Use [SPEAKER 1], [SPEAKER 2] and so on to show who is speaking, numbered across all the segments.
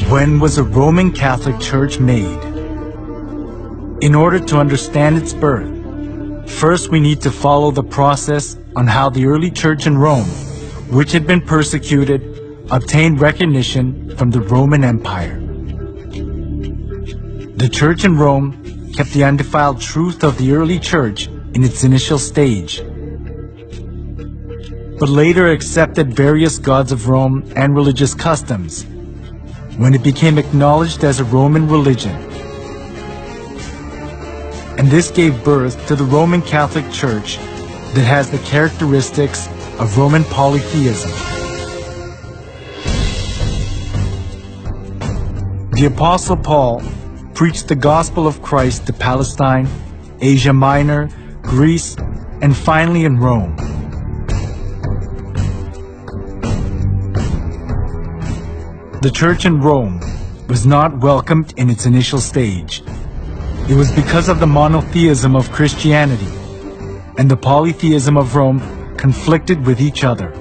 [SPEAKER 1] When was a Roman Catholic Church made? In order to understand its birth, first we need to follow the process on how the early church in Rome, which had been persecuted, obtained recognition from the Roman Empire. The church in Rome kept the undefiled truth of the early church in its initial stage, but later accepted various gods of Rome and religious customs when it became acknowledged as a Roman religion. And this gave birth to the Roman Catholic Church that has the characteristics of Roman polytheism. The Apostle Paul preached the gospel of Christ to Palestine, Asia Minor, Greece, and finally in Rome. The church in Rome was not welcomed in its initial stage. It was because of the monotheism of Christianity, and the polytheism of Rome conflicted with each other.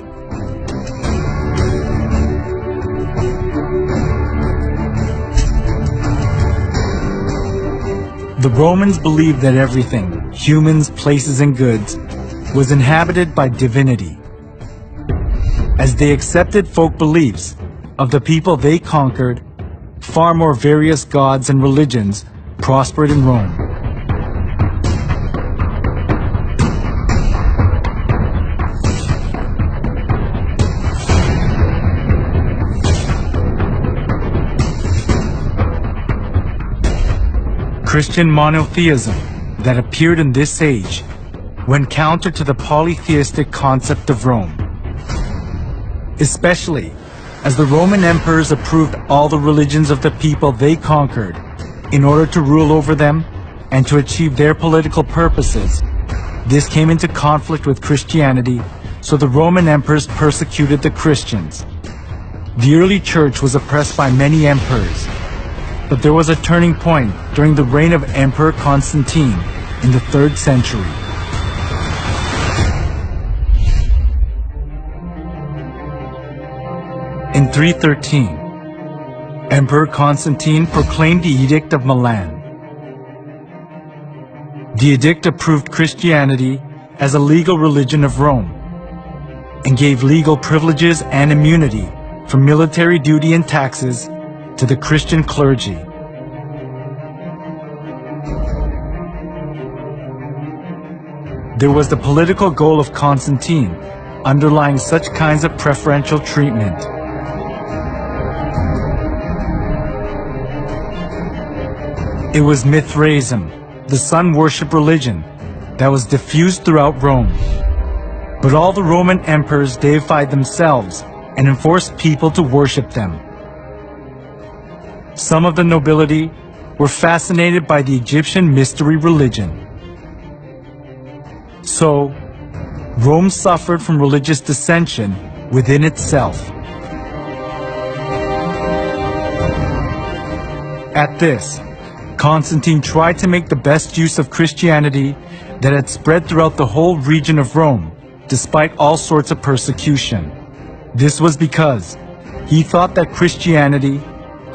[SPEAKER 1] The Romans believed that everything, humans, places, and goods, was inhabited by divinity. As they accepted folk beliefs of the people they conquered, far more various gods and religions prospered in Rome. Christian monotheism that appeared in this age went counter to the polytheistic concept of Rome, especially as the Roman emperors approved all the religions of the people they conquered in order to rule over them and to achieve their political purposes. This came into conflict with Christianity, so the Roman emperors persecuted the Christians. The early church was oppressed by many emperors, but there was a turning point during the reign of Emperor Constantine in the 3rd century. In 313, Emperor Constantine proclaimed the Edict of Milan. The edict approved Christianity as a legal religion of Rome and gave legal privileges and immunity from military duty and taxes to the Christian clergy. There was the political goal of Constantine underlying such kinds of preferential treatment. It was Mithraism, the sun worship religion, that was diffused throughout Rome. But all the Roman emperors deified themselves and enforced people to worship them. Some of the nobility were fascinated by the Egyptian mystery religion. So, Rome suffered from religious dissension within itself. At this, Constantine tried to make the best use of Christianity that had spread throughout the whole region of Rome, despite all sorts of persecution. This was because he thought that Christianity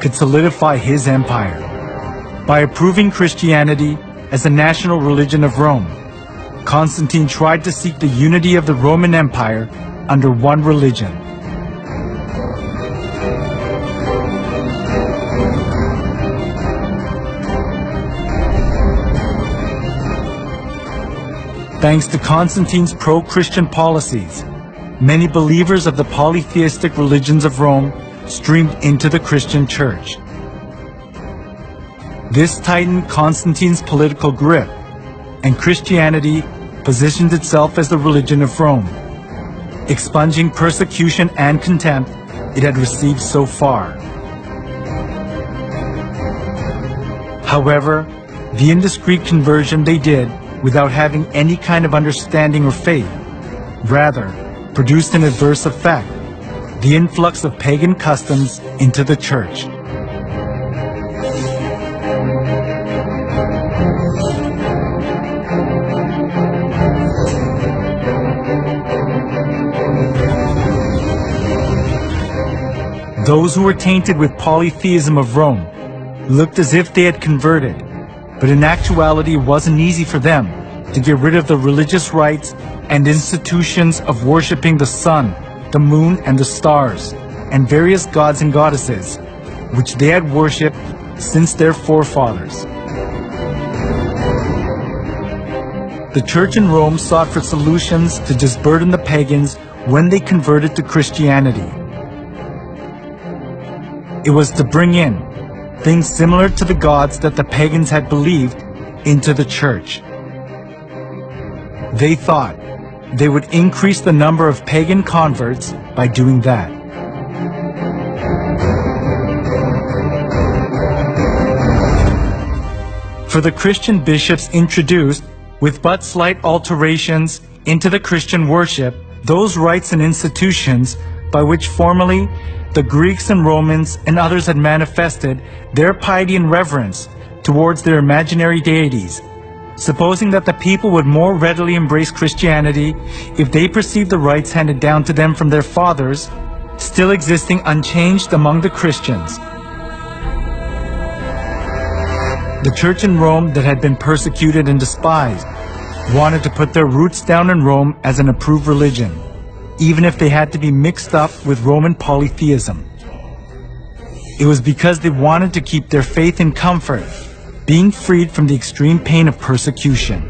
[SPEAKER 1] could solidify his empire. By approving Christianity as the national religion of Rome, Constantine tried to seek the unity of the Roman Empire under one religion. Thanks to Constantine's pro-Christian policies, many believers of the polytheistic religions of Rome streamed into the Christian Church. This tightened Constantine's political grip, and Christianity positioned itself as the religion of Rome, expunging persecution and contempt it had received so far. However, the indiscreet conversion they did without having any kind of understanding or faith, rather produced an adverse effect, the influx of pagan customs into the church. Those who were tainted with polytheism of Rome looked as if they had converted, but in actuality it wasn't easy for them to get rid of the religious rites and institutions of worshiping the sun, the moon, and the stars, and various gods and goddesses, which they had worshipped since their forefathers. The Church in Rome sought for solutions to disburden the pagans when they converted to Christianity. It was to bring in things similar to the gods that the pagans had believed into the Church. They thought they would increase the number of pagan converts by doing that. For the Christian bishops introduced, with but slight alterations into the Christian worship, those rites and institutions by which formerly the Greeks and Romans and others had manifested their piety and reverence towards their imaginary deities, supposing that the people would more readily embrace Christianity if they perceived the rites handed down to them from their fathers still existing unchanged among the Christians. The Church in Rome that had been persecuted and despised wanted to put their roots down in Rome as an approved religion, even if they had to be mixed up with Roman polytheism. It was because they wanted to keep their faith in comfort, being freed from the extreme pain of persecution.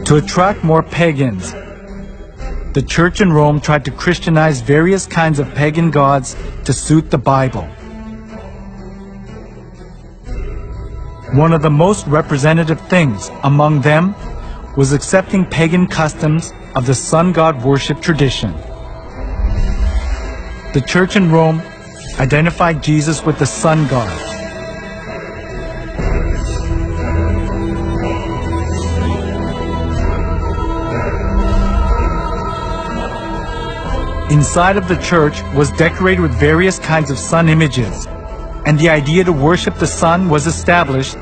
[SPEAKER 1] To attract more pagans, the Church in Rome tried to Christianize various kinds of pagan gods to suit the Bible. One of the most representative things among them was accepting pagan customs of the sun god worship tradition. The Church in Rome identified Jesus with the sun god. Inside of the church was decorated with various kinds of sun images, and the idea to worship the sun was established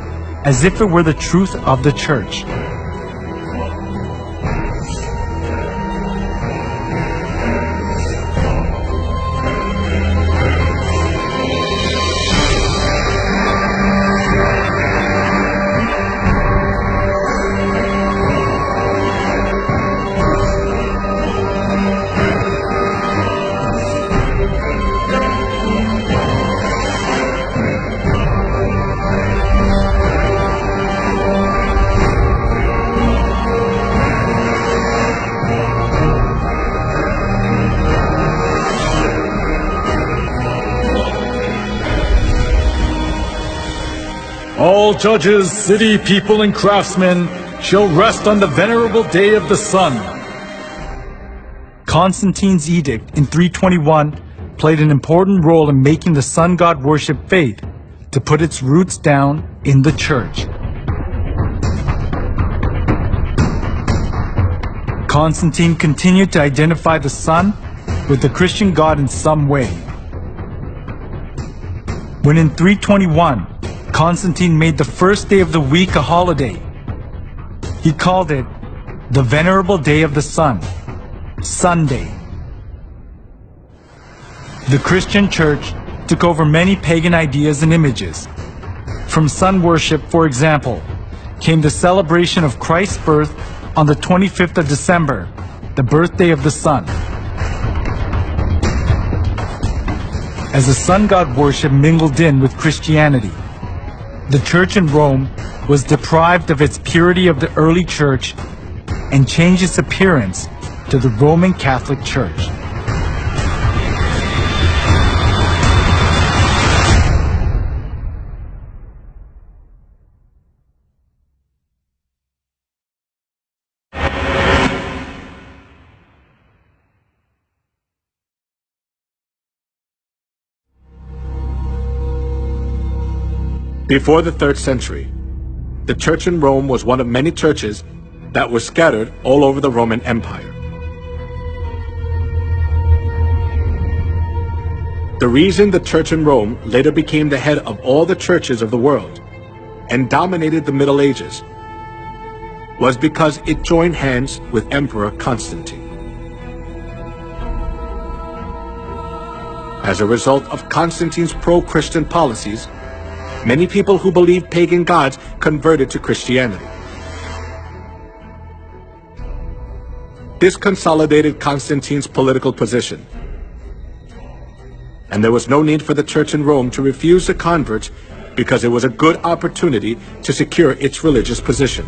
[SPEAKER 1] as if it were the truth of the church.
[SPEAKER 2] All judges, city people, and craftsmen shall rest on the venerable day of the sun.
[SPEAKER 1] Constantine's edict in 321 played an important role in making the sun god worship faith to put its roots down in the church. Constantine continued to identify the sun with the Christian god in some way. When in 321, Constantine made the first day of the week a holiday, he called it the Venerable Day of the Sun, Sunday. The Christian Church took over many pagan ideas and images. From sun worship, for example, came the celebration of Christ's birth on the 25th of December, the birthday of the sun. As the sun god worship mingled in with Christianity, the Church in Rome was deprived of its purity of the early Church and changed its appearance to the Roman Catholic Church.
[SPEAKER 2] Before the 3rd century, the Church in Rome was one of many churches that were scattered all over the Roman Empire. The reason the Church in Rome later became the head of all the churches of the world and dominated the Middle Ages was because it joined hands with Emperor Constantine. As a result of Constantine's pro-Christian policies, many people who believed pagan gods converted to Christianity. This consolidated Constantine's political position, and there was no need for the church in Rome to refuse the converts because it was a good opportunity to secure its religious position.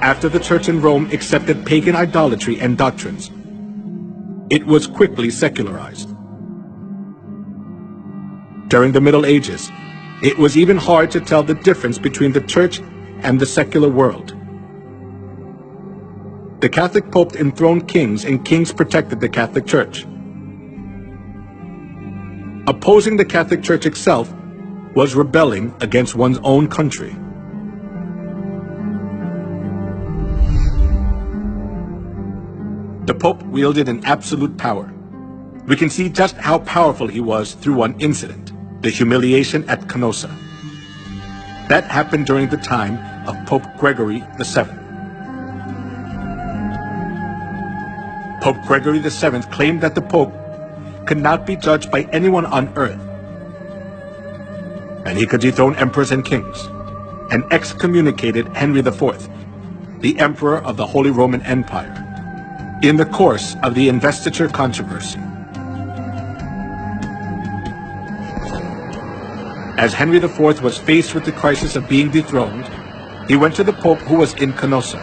[SPEAKER 2] After the church in Rome accepted pagan idolatry and doctrines, it was quickly secularized. During the Middle Ages, it was even hard to tell the difference between the church and the secular world. The Catholic Pope enthroned kings, and kings protected the Catholic Church. Opposing the Catholic Church itself was rebelling against one's own country. The Pope wielded an absolute power. We can see just how powerful he was through one incident, the humiliation at Canossa. That happened during the time of Pope Gregory VII. Pope Gregory VII claimed that the Pope could not be judged by anyone on earth, and he could dethrone emperors and kings, and excommunicated Henry IV, the Emperor of the Holy Roman Empire, in the course of the investiture controversy. As Henry IV was faced with the crisis of being dethroned, he went to the Pope who was in Canossa.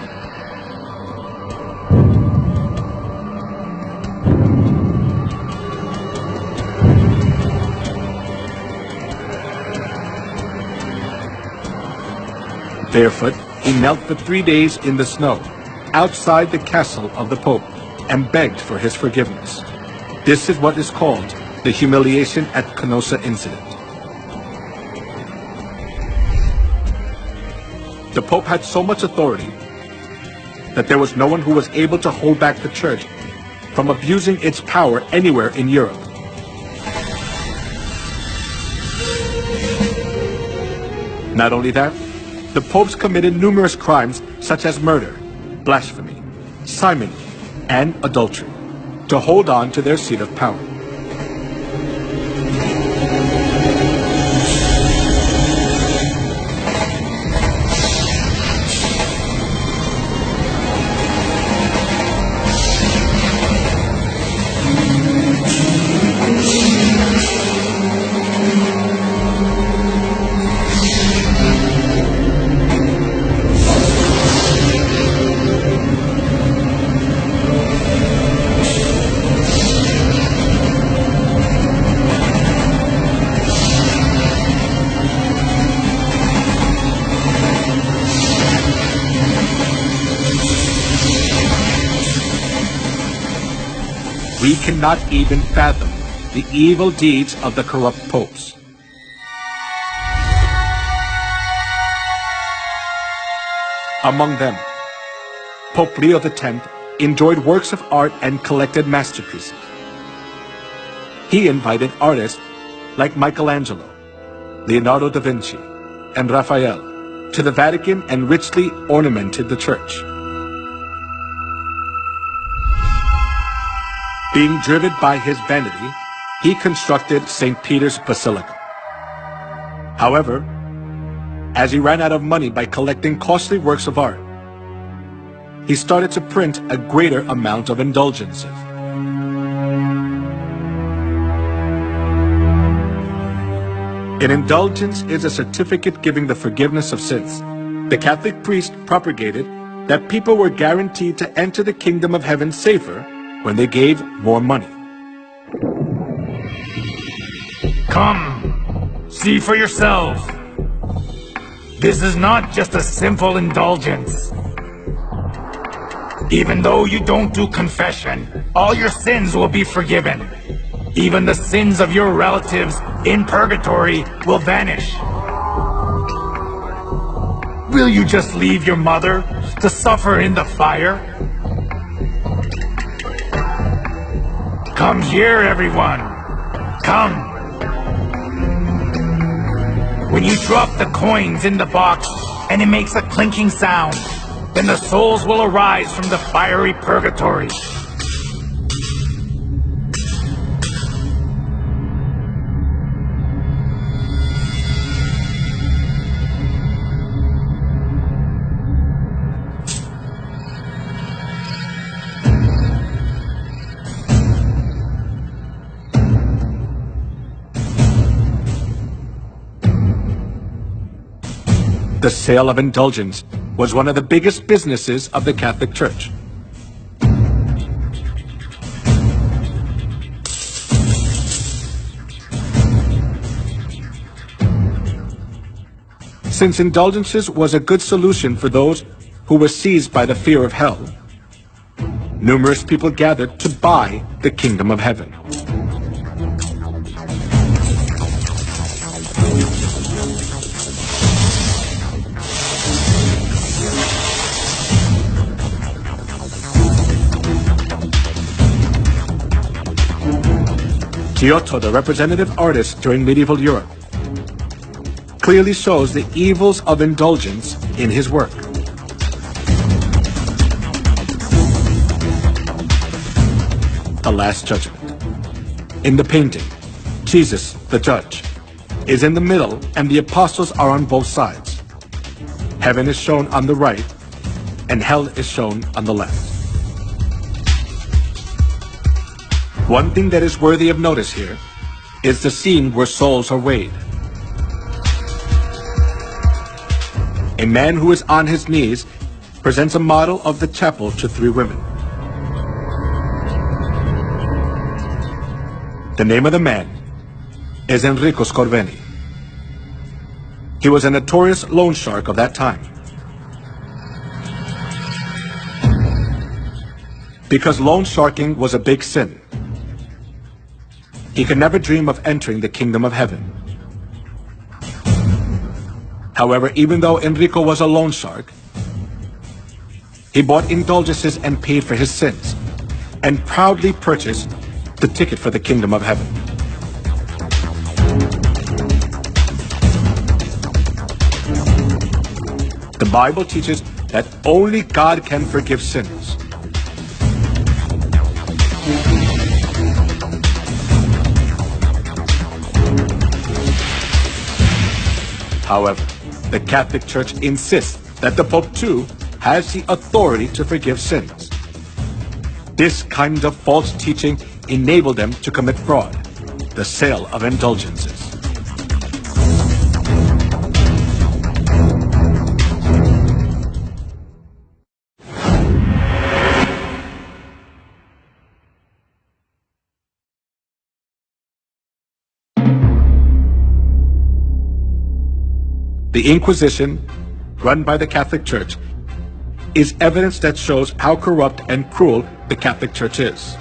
[SPEAKER 2] Barefoot, he knelt for 3 days in the snow, outside the castle of the Pope, and begged for his forgiveness. This is what is called the humiliation at Canossa incident. The Pope had so much authority that there was no one who was able to hold back the Church from abusing its power anywhere in Europe. Not only that, the popes committed numerous crimes such as murder, blasphemy, simony, and adultery to hold on to their seat of power. We cannot even fathom the evil deeds of the corrupt popes. Among them, Pope Leo X enjoyed works of art and collected masterpieces. He invited artists like Michelangelo, Leonardo da Vinci, and Raphael to the Vatican and richly ornamented the church. Being driven by his vanity, he constructed St. Peter's Basilica. However, as he ran out of money by collecting costly works of art, he started to print a greater amount of indulgences. An indulgence is a certificate giving the forgiveness of sins. The Catholic priest propagated that people were guaranteed to enter the kingdom of heaven safer when they gave more money.
[SPEAKER 3] Come, see for yourselves. This is not just a simple indulgence. Even though you don't do confession, all your sins will be forgiven. Even the sins of your relatives in purgatory will vanish. Will you just leave your mother to suffer in the fire? Come here, everyone. Come. When you drop the coins in the box and it makes a clinking sound, then the souls will arise from the fiery purgatory.
[SPEAKER 2] The sale of indulgence was one of the biggest businesses of the Catholic Church. Since indulgences was a good solution for those who were seized by the fear of hell, numerous people gathered to buy the kingdom of heaven. Giotto, the representative artist during medieval Europe, clearly shows the evils of indulgence in his work. The Last Judgment. In the painting, Jesus, the judge, is in the middle and the apostles are on both sides. Heaven is shown on the right and hell is shown on the left. One thing that is worthy of notice here is the scene where souls are weighed. A man who is on his knees presents a model of the chapel to three women. The name of the man is Enrico Scorveni. He was a notorious loan shark of that time. Because loan sharking was a big sin, he could never dream of entering the kingdom of heaven. However, even though Enrico was a loan shark, he bought indulgences and paid for his sins, and proudly purchased the ticket for the kingdom of heaven. The Bible teaches that only God can forgive sins. However, the Catholic Church insists that the Pope too has the authority to forgive sins. This kind of false teaching enabled them to commit fraud, the sale of indulgences. The Inquisition, run by the Catholic Church, is evidence that shows how corrupt and cruel the Catholic Church is.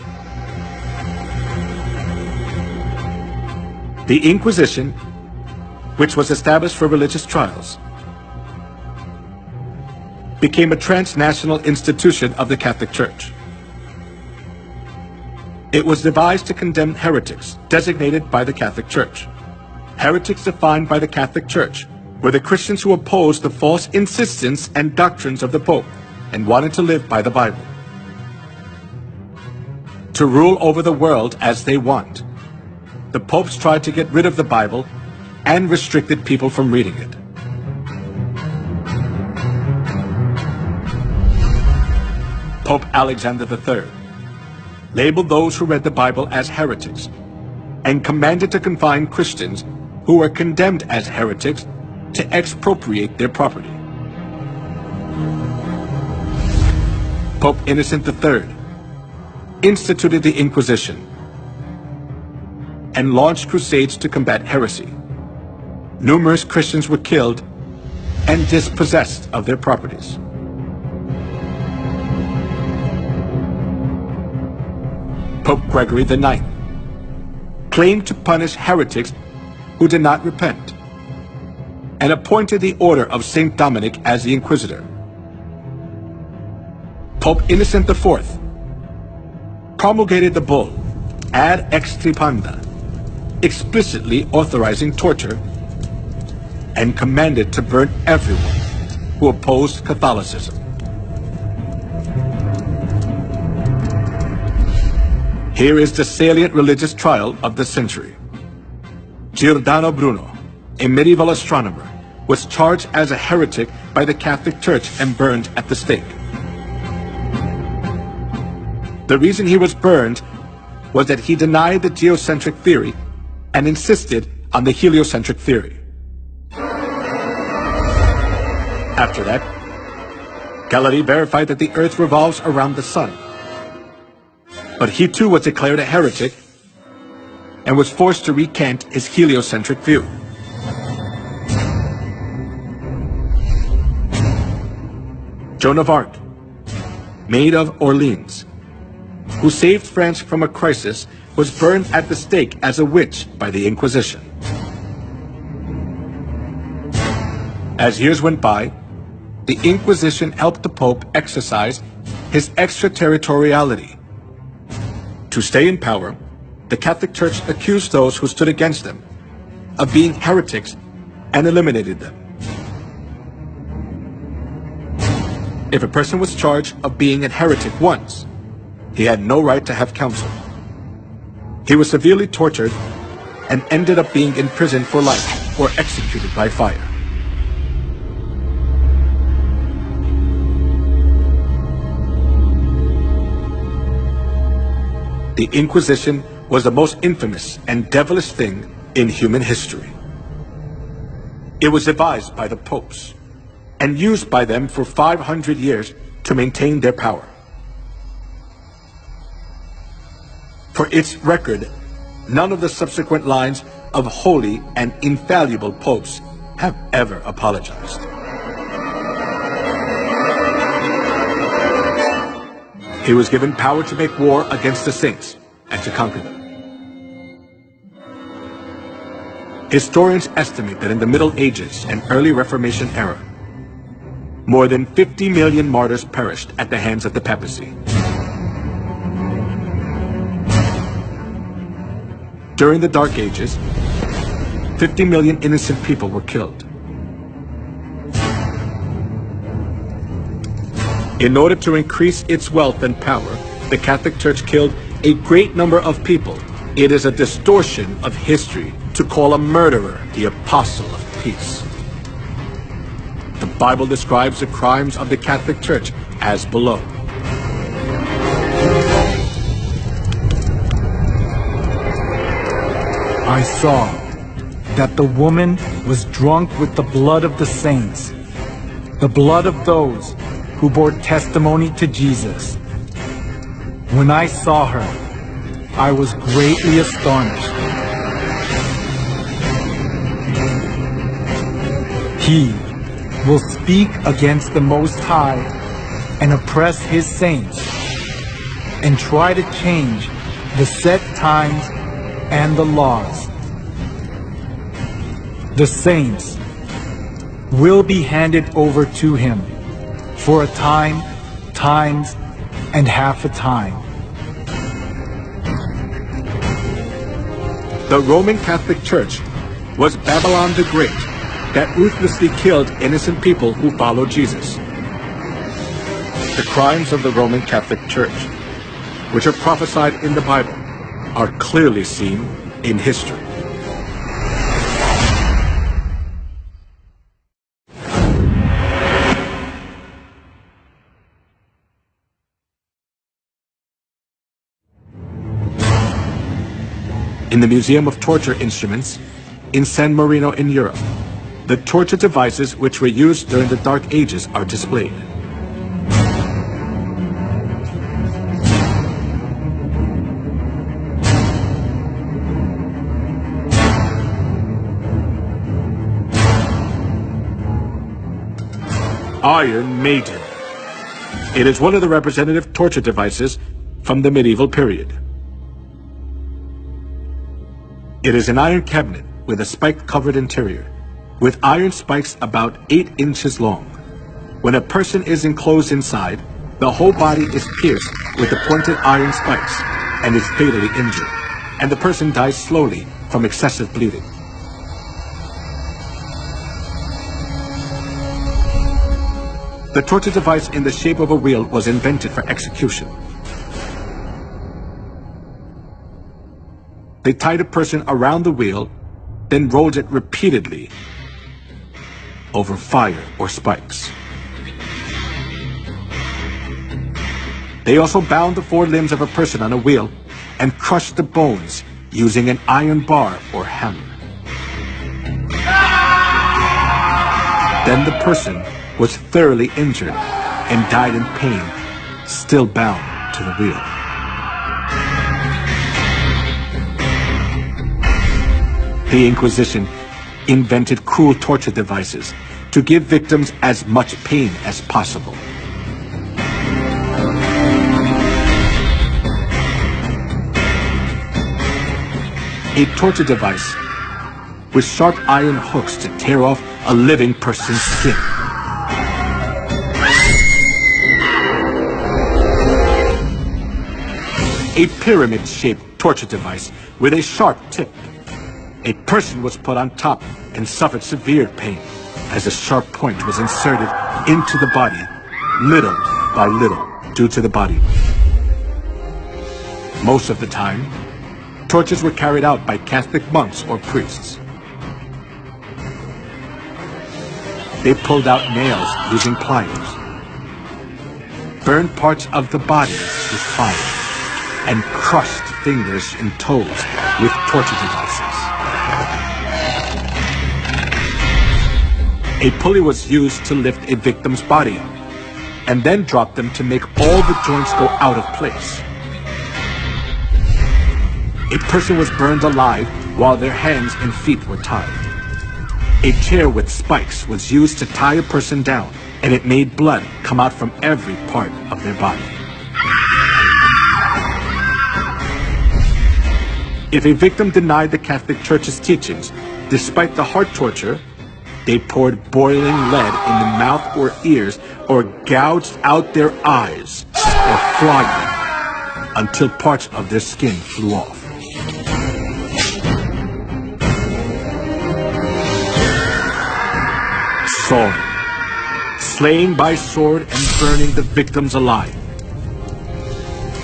[SPEAKER 2] The Inquisition, which was established for religious trials, became a transnational institution of the Catholic Church. It was devised to condemn heretics designated by the Catholic Church. Heretics defined by the Catholic Church were the Christians who opposed the false insistence and doctrines of the Pope and wanted to live by the Bible. to rule over the world as they want. The popes tried to get rid of the Bible and restricted people from reading it. Pope Alexander III labeled those who read the Bible as heretics and commanded to confine Christians who were condemned as heretics to expropriate their property. Pope Innocent III instituted the Inquisition and launched crusades to combat heresy. Numerous Christians were killed and dispossessed of their properties. Pope Gregory IX claimed to punish heretics who did not repent and appointed the Order of St. Dominic as the Inquisitor. Pope Innocent IV promulgated the bull Ad Extirpanda, explicitly authorizing torture, and commanded to burn everyone who opposed Catholicism. Here is the salient religious trial of the century. Giordano Bruno, a medieval astronomer, was charged as a heretic by the Catholic Church and burned at the stake. The reason he was burned was that he denied the geocentric theory and insisted on the heliocentric theory. After that, Galilei verified that the Earth revolves around the Sun. But he too was declared a heretic and was forced to recant his heliocentric view. Joan of Arc, Maid of Orleans, who saved France from a crisis, was burned at the stake as a witch by the Inquisition. As years went by, the Inquisition helped the Pope exercise his extraterritoriality. To stay in power, the Catholic Church accused those who stood against them of being heretics and eliminated them. If a person was charged of being a heretic once, he had no right to have counsel. He was severely tortured and ended up being imprisoned for life or executed by fire. The Inquisition was the most infamous and devilish thing in human history. It was devised by the popes and used by them for 500 years to maintain their power. For its record, none of the subsequent lines of holy and infallible popes have ever apologized. He was given power to make war against the saints and to conquer them. Historians estimate that in the Middle Ages and early Reformation era, more than 50 million martyrs perished at the hands of the papacy. During the Dark Ages, 50 million innocent people were killed. In order to increase its wealth and power, the Catholic Church killed a great number of people. It is a distortion of history to call a murderer the apostle of peace. The Bible describes the crimes of the Catholic Church as below.
[SPEAKER 1] I saw that the woman was drunk with the blood of the saints, the blood of those who bore testimony to Jesus. When I saw her, I was greatly astonished. He will speak against the Most High and oppress his saints and try to change the set times and the laws. The saints will be handed over to him for a time, times, and half a time.
[SPEAKER 2] The Roman Catholic Church was Babylon the Great that ruthlessly killed innocent people who followed Jesus. The crimes of the Roman Catholic Church which are prophesied in the Bible, are clearly seen in history. In the Museum of Torture Instruments in San Marino in Europe, the torture devices which were used during the Dark Ages are displayed. Iron Maiden. It is one of the representative torture devices from the medieval period. It is an iron cabinet with a spike-covered interior, with iron spikes about 8 inches long. When a person is enclosed inside, the whole body is pierced with the pointed iron spikes and is fatally injured, and the person dies slowly from excessive bleeding. The torture device in the shape of a wheel was invented for execution. They tied a person around the wheel, then rolled it repeatedly over fire or spikes. They also bound the 4 limbs of a person on a wheel and crushed the bones using an iron bar or hammer. Then the person was thoroughly injured and died in pain, still bound to the wheel. The Inquisition invented cruel torture devices to give victims as much pain as possible. A torture device with sharp iron hooks to tear off a living person's skin. A pyramid-shaped torture device with a sharp tip. A person was put on top and suffered severe pain as a sharp point was inserted into the body, little by little, due to the body. Most of the time, tortures were carried out by Catholic monks or priests. They pulled out nails using pliers, burned parts of the body with fire, and crushed fingers and toes with torture devices. A pulley was used to lift a victim's body up, and then drop them to make all the joints go out of place. A person was burned alive while their hands and feet were tied. A chair with spikes was used to tie a person down, and it made blood come out from every part of their body. If a victim denied the Catholic Church's teachings, despite the hard torture, they poured boiling lead in the mouth or ears, or gouged out their eyes, or flogged them until parts of their skin flew off. Sword. Slain by sword and burning the victims alive.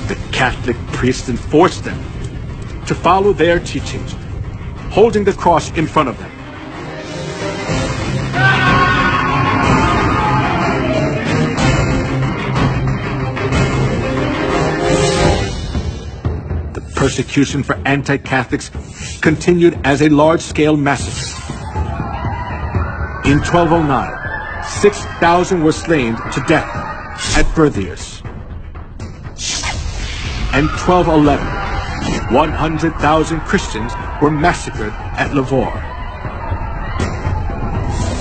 [SPEAKER 2] The Catholic priests enforced them to follow their teachings, holding the cross in front of them. The persecution for anti-Catholics continued as a large-scale massacre. In 1209, 6,000 were slain to death at Berthiers. And 1211, 100,000 Christians were massacred at Lavore.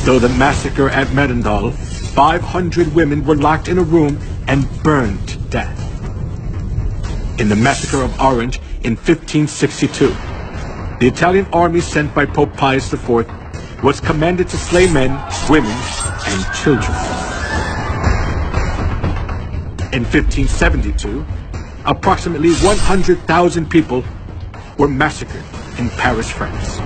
[SPEAKER 2] Though the massacre at Merendal, 500 women were locked in a room and burned to death. In the massacre of Orange in 1562, the Italian army sent by Pope Pius IV was commanded to slay men, women, and children. In 1572, approximately 100,000 people were massacred in Paris, France.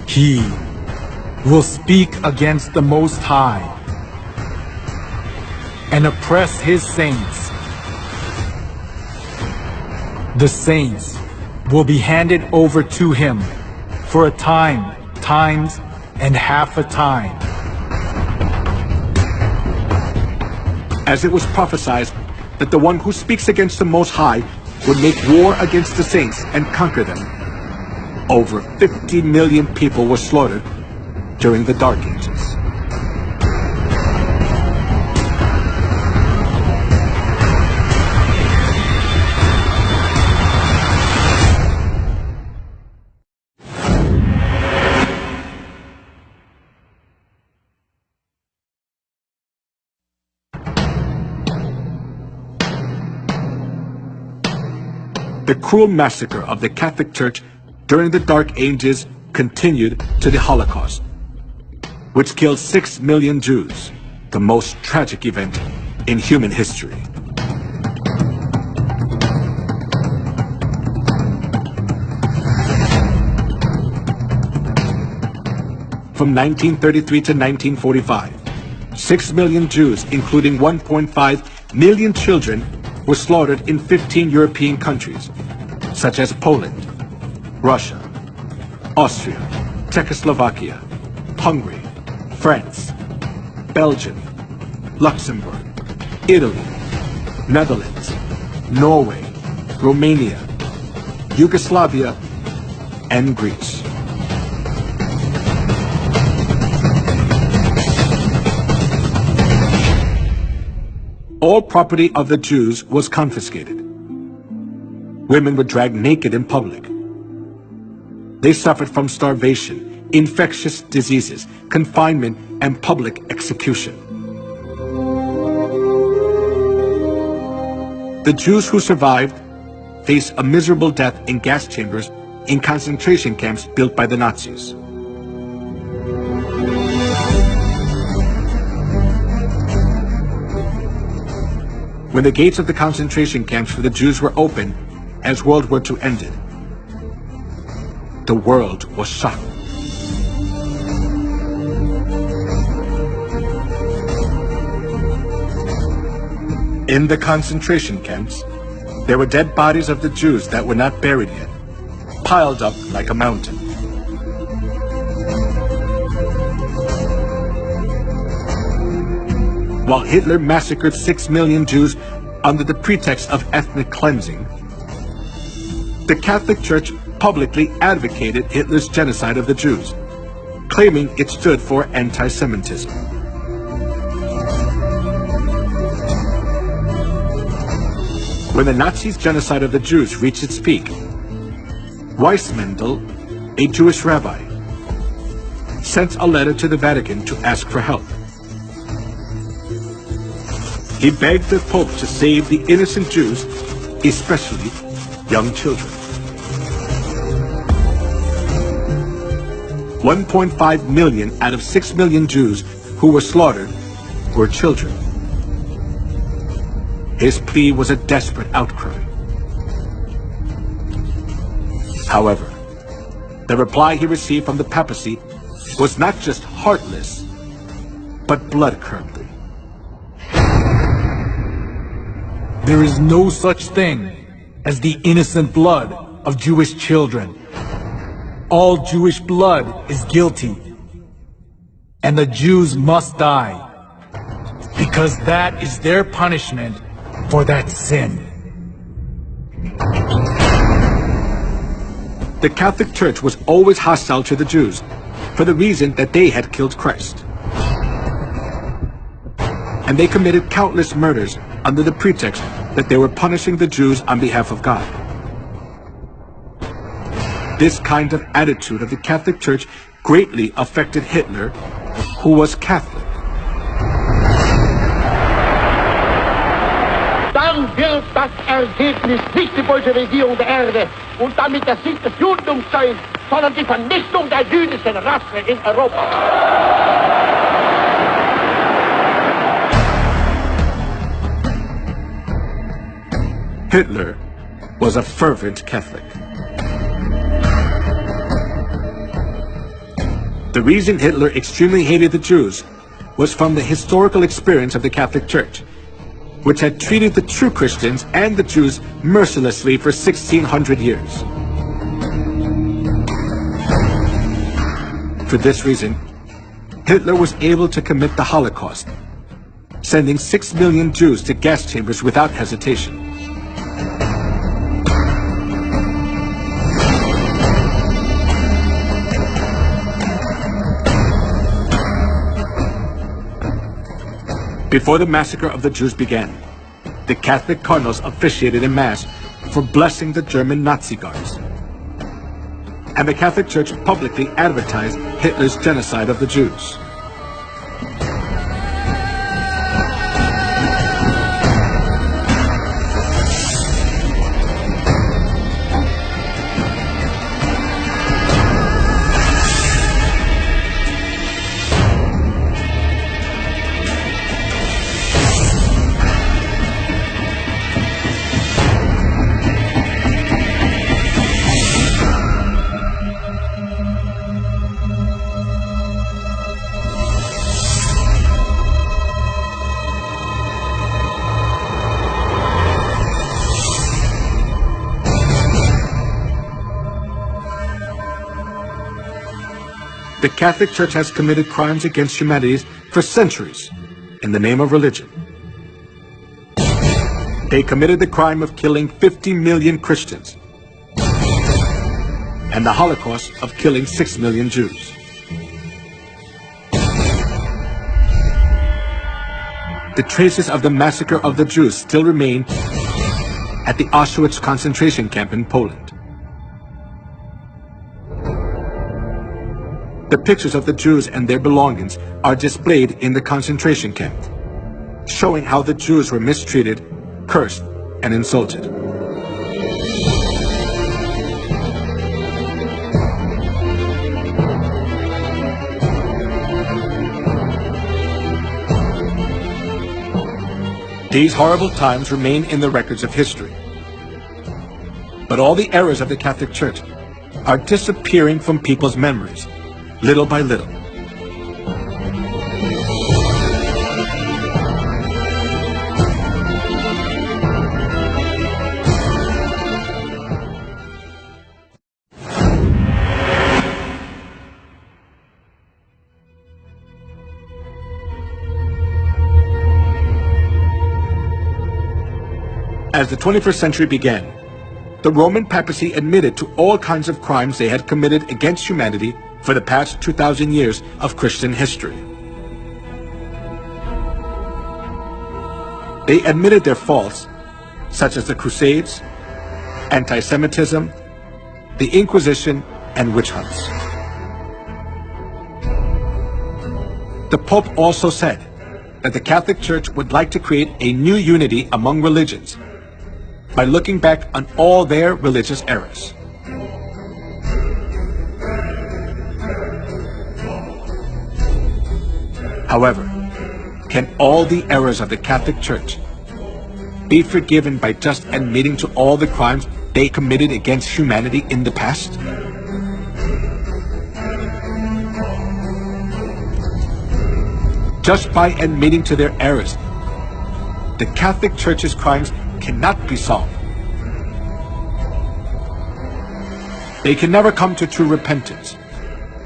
[SPEAKER 1] He will speak against the Most High and oppress his saints. The saints will be handed over to him for a time, times, and half a time.
[SPEAKER 2] As it was prophesied that the one who speaks against the Most High would make war against the saints and conquer them, over 50 million people were slaughtered during the Dark Ages. The cruel massacre of the Catholic Church during the Dark Ages continued to the Holocaust, which killed 6 million Jews, the most tragic event in human history. From 1933 to 1945, 6 million Jews, including 1.5 million children, were slaughtered in 15 European countries, such as Poland, Russia, Austria, Czechoslovakia, Hungary, France, Belgium, Luxembourg, Italy, Netherlands, Norway, Romania, Yugoslavia, and Greece. All property of the Jews was confiscated. Women were dragged naked in public. They suffered from starvation, infectious diseases, confinement, and public execution. The Jews who survived faced a miserable death in gas chambers in concentration camps built by the Nazis. When the gates of the concentration camps for the Jews were opened, as World War II ended, the world was shocked. In the concentration camps, there were dead bodies of the Jews that were not buried yet, piled up like a mountain. While Hitler massacred 6 million Jews under the pretext of ethnic cleansing, the Catholic Church publicly advocated Hitler's genocide of the Jews, claiming it stood for anti-Semitism. When the Nazis' genocide of the Jews reached its peak, Weissmandl, a Jewish rabbi, sent a letter to the Vatican to ask for help. He begged the Pope to save the innocent Jews, especially young children. 1.5 million out of 6 million Jews who were slaughtered were children. His plea was a desperate outcry. However, the reply he received from the papacy was not just heartless, but blood-curdling.
[SPEAKER 1] There is no such thing as the innocent blood of Jewish children. All Jewish blood is guilty, and the Jews must die, because that is their punishment for that sin.
[SPEAKER 2] The Catholic Church was always hostile to the Jews for the reason that they had killed Christ. And they committed countless murders under the pretext that they were punishing the Jews on behalf of God. This kind of attitude of the Catholic Church greatly affected Hitler, who was Catholic.
[SPEAKER 4] Dann wird das Ergebnis nicht die Bolschewisierung der Erde und damit der Sieg des Judentums sein, sondern die Vernichtung der jüdischen Rasse in Europa.
[SPEAKER 2] Hitler was a fervent Catholic. The reason Hitler extremely hated the Jews was from the historical experience of the Catholic Church which had treated the true Christians and the Jews mercilessly for 1600 years. For this reason, Hitler was able to commit the Holocaust, sending 6 million Jews to gas chambers without hesitation. Before the massacre of the Jews began, the Catholic cardinals officiated in Mass for blessing the German Nazi guards. And the Catholic Church publicly advertised Hitler's genocide of the Jews. The Catholic Church has committed crimes against humanity for centuries in the name of religion. They committed the crime of killing 50 million Christians and the Holocaust of killing 6 million Jews. The traces of the massacre of the Jews still remain at the Auschwitz concentration camp in Poland. The pictures of the Jews and their belongings are displayed in the concentration camp, showing how the Jews were mistreated, cursed, and insulted. These horrible times remain in the records of history. But all the errors of the Catholic Church are disappearing from people's memories, little by little. As the 21st century began, the Roman papacy admitted to all kinds of crimes they had committed against humanity for the past 2,000 years of Christian history. They admitted their faults, such as the Crusades, anti-Semitism, the Inquisition, and witch hunts. The Pope also said that the Catholic Church would like to create a new unity among religions by looking back on all their religious errors. However, can all the errors of the Catholic Church be forgiven by just admitting to all the crimes they committed against humanity in the past? Just by admitting to their errors, the Catholic Church's crimes cannot be solved. They can never come to true repentance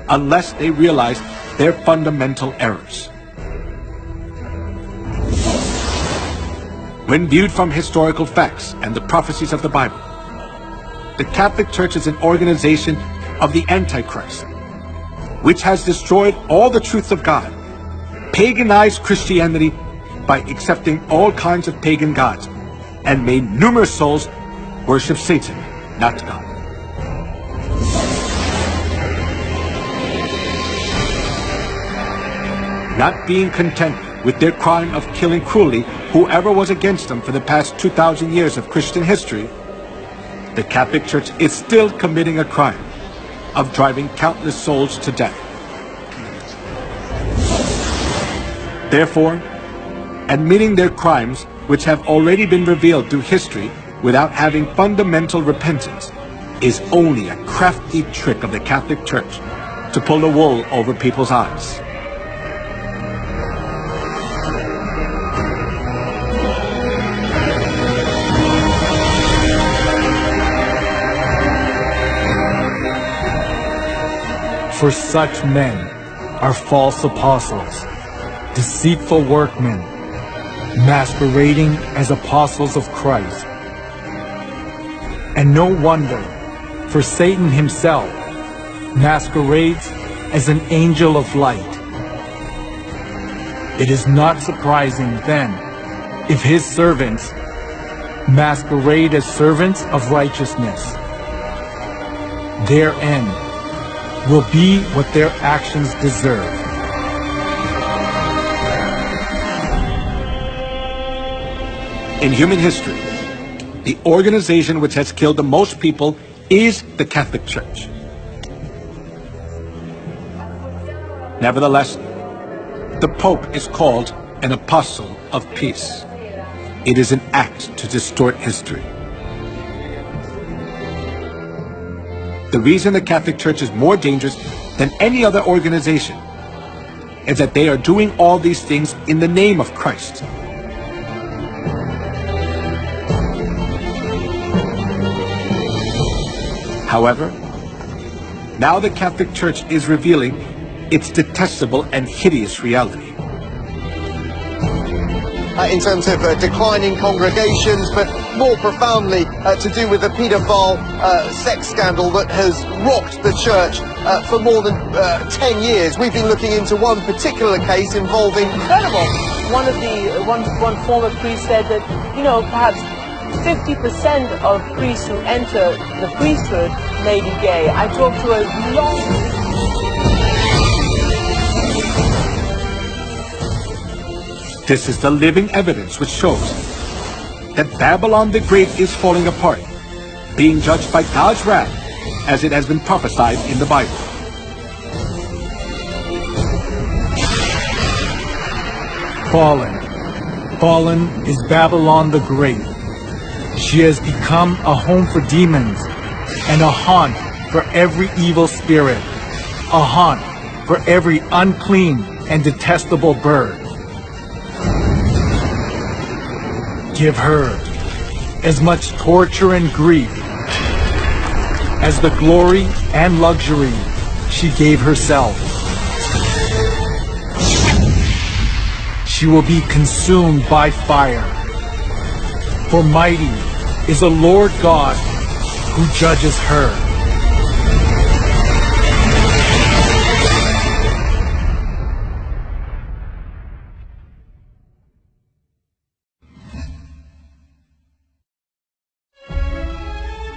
[SPEAKER 2] unless they realize their fundamental errors. When viewed from historical facts and the prophecies of the Bible, the Catholic Church is an organization of the antichrist, which has destroyed all the truths of God, paganized Christianity by accepting all kinds of pagan gods, and made numerous souls worship Satan, not God. Not being content with their crime of killing cruelly whoever was against them for the past 2,000 years of Christian history, the Catholic Church is still committing a crime of driving countless souls to death. Therefore, admitting their crimes, which have already been revealed through history without having fundamental repentance, is only a crafty trick of the Catholic Church to pull the wool over people's eyes.
[SPEAKER 1] For such men are false apostles, deceitful workmen, masquerading as apostles of Christ. And no wonder, for Satan himself masquerades as an angel of light. It is not surprising, then, if his servants masquerade as servants of righteousness. Their end will be what their actions deserve.
[SPEAKER 2] In human history, the organization which has killed the most people is the Catholic Church. Nevertheless, the Pope is called an apostle of peace. It is an act to distort history. The reason the Catholic Church is more dangerous than any other organization is that they are doing all these things in the name of Christ. However, now the Catholic Church is revealing its detestable and hideous reality.
[SPEAKER 5] In terms of declining congregations, but more profoundly to do with the paedophile sex scandal that has rocked the church for more than 10 years. We've been looking into one particular case involving...
[SPEAKER 6] Incredible. One former priest said that, perhaps 50% of priests who enter the priesthood may be gay. I talked to a long...
[SPEAKER 2] This is the living evidence which shows that Babylon the Great is falling apart, being judged by God's wrath as it has been prophesied in the Bible.
[SPEAKER 1] Fallen is Babylon the Great. She has become a home for demons and a haunt for every evil spirit, a haunt for every unclean and detestable bird. Give her as much torture and grief as the glory and luxury she gave herself. She will be consumed by fire, for mighty is the Lord God who judges her.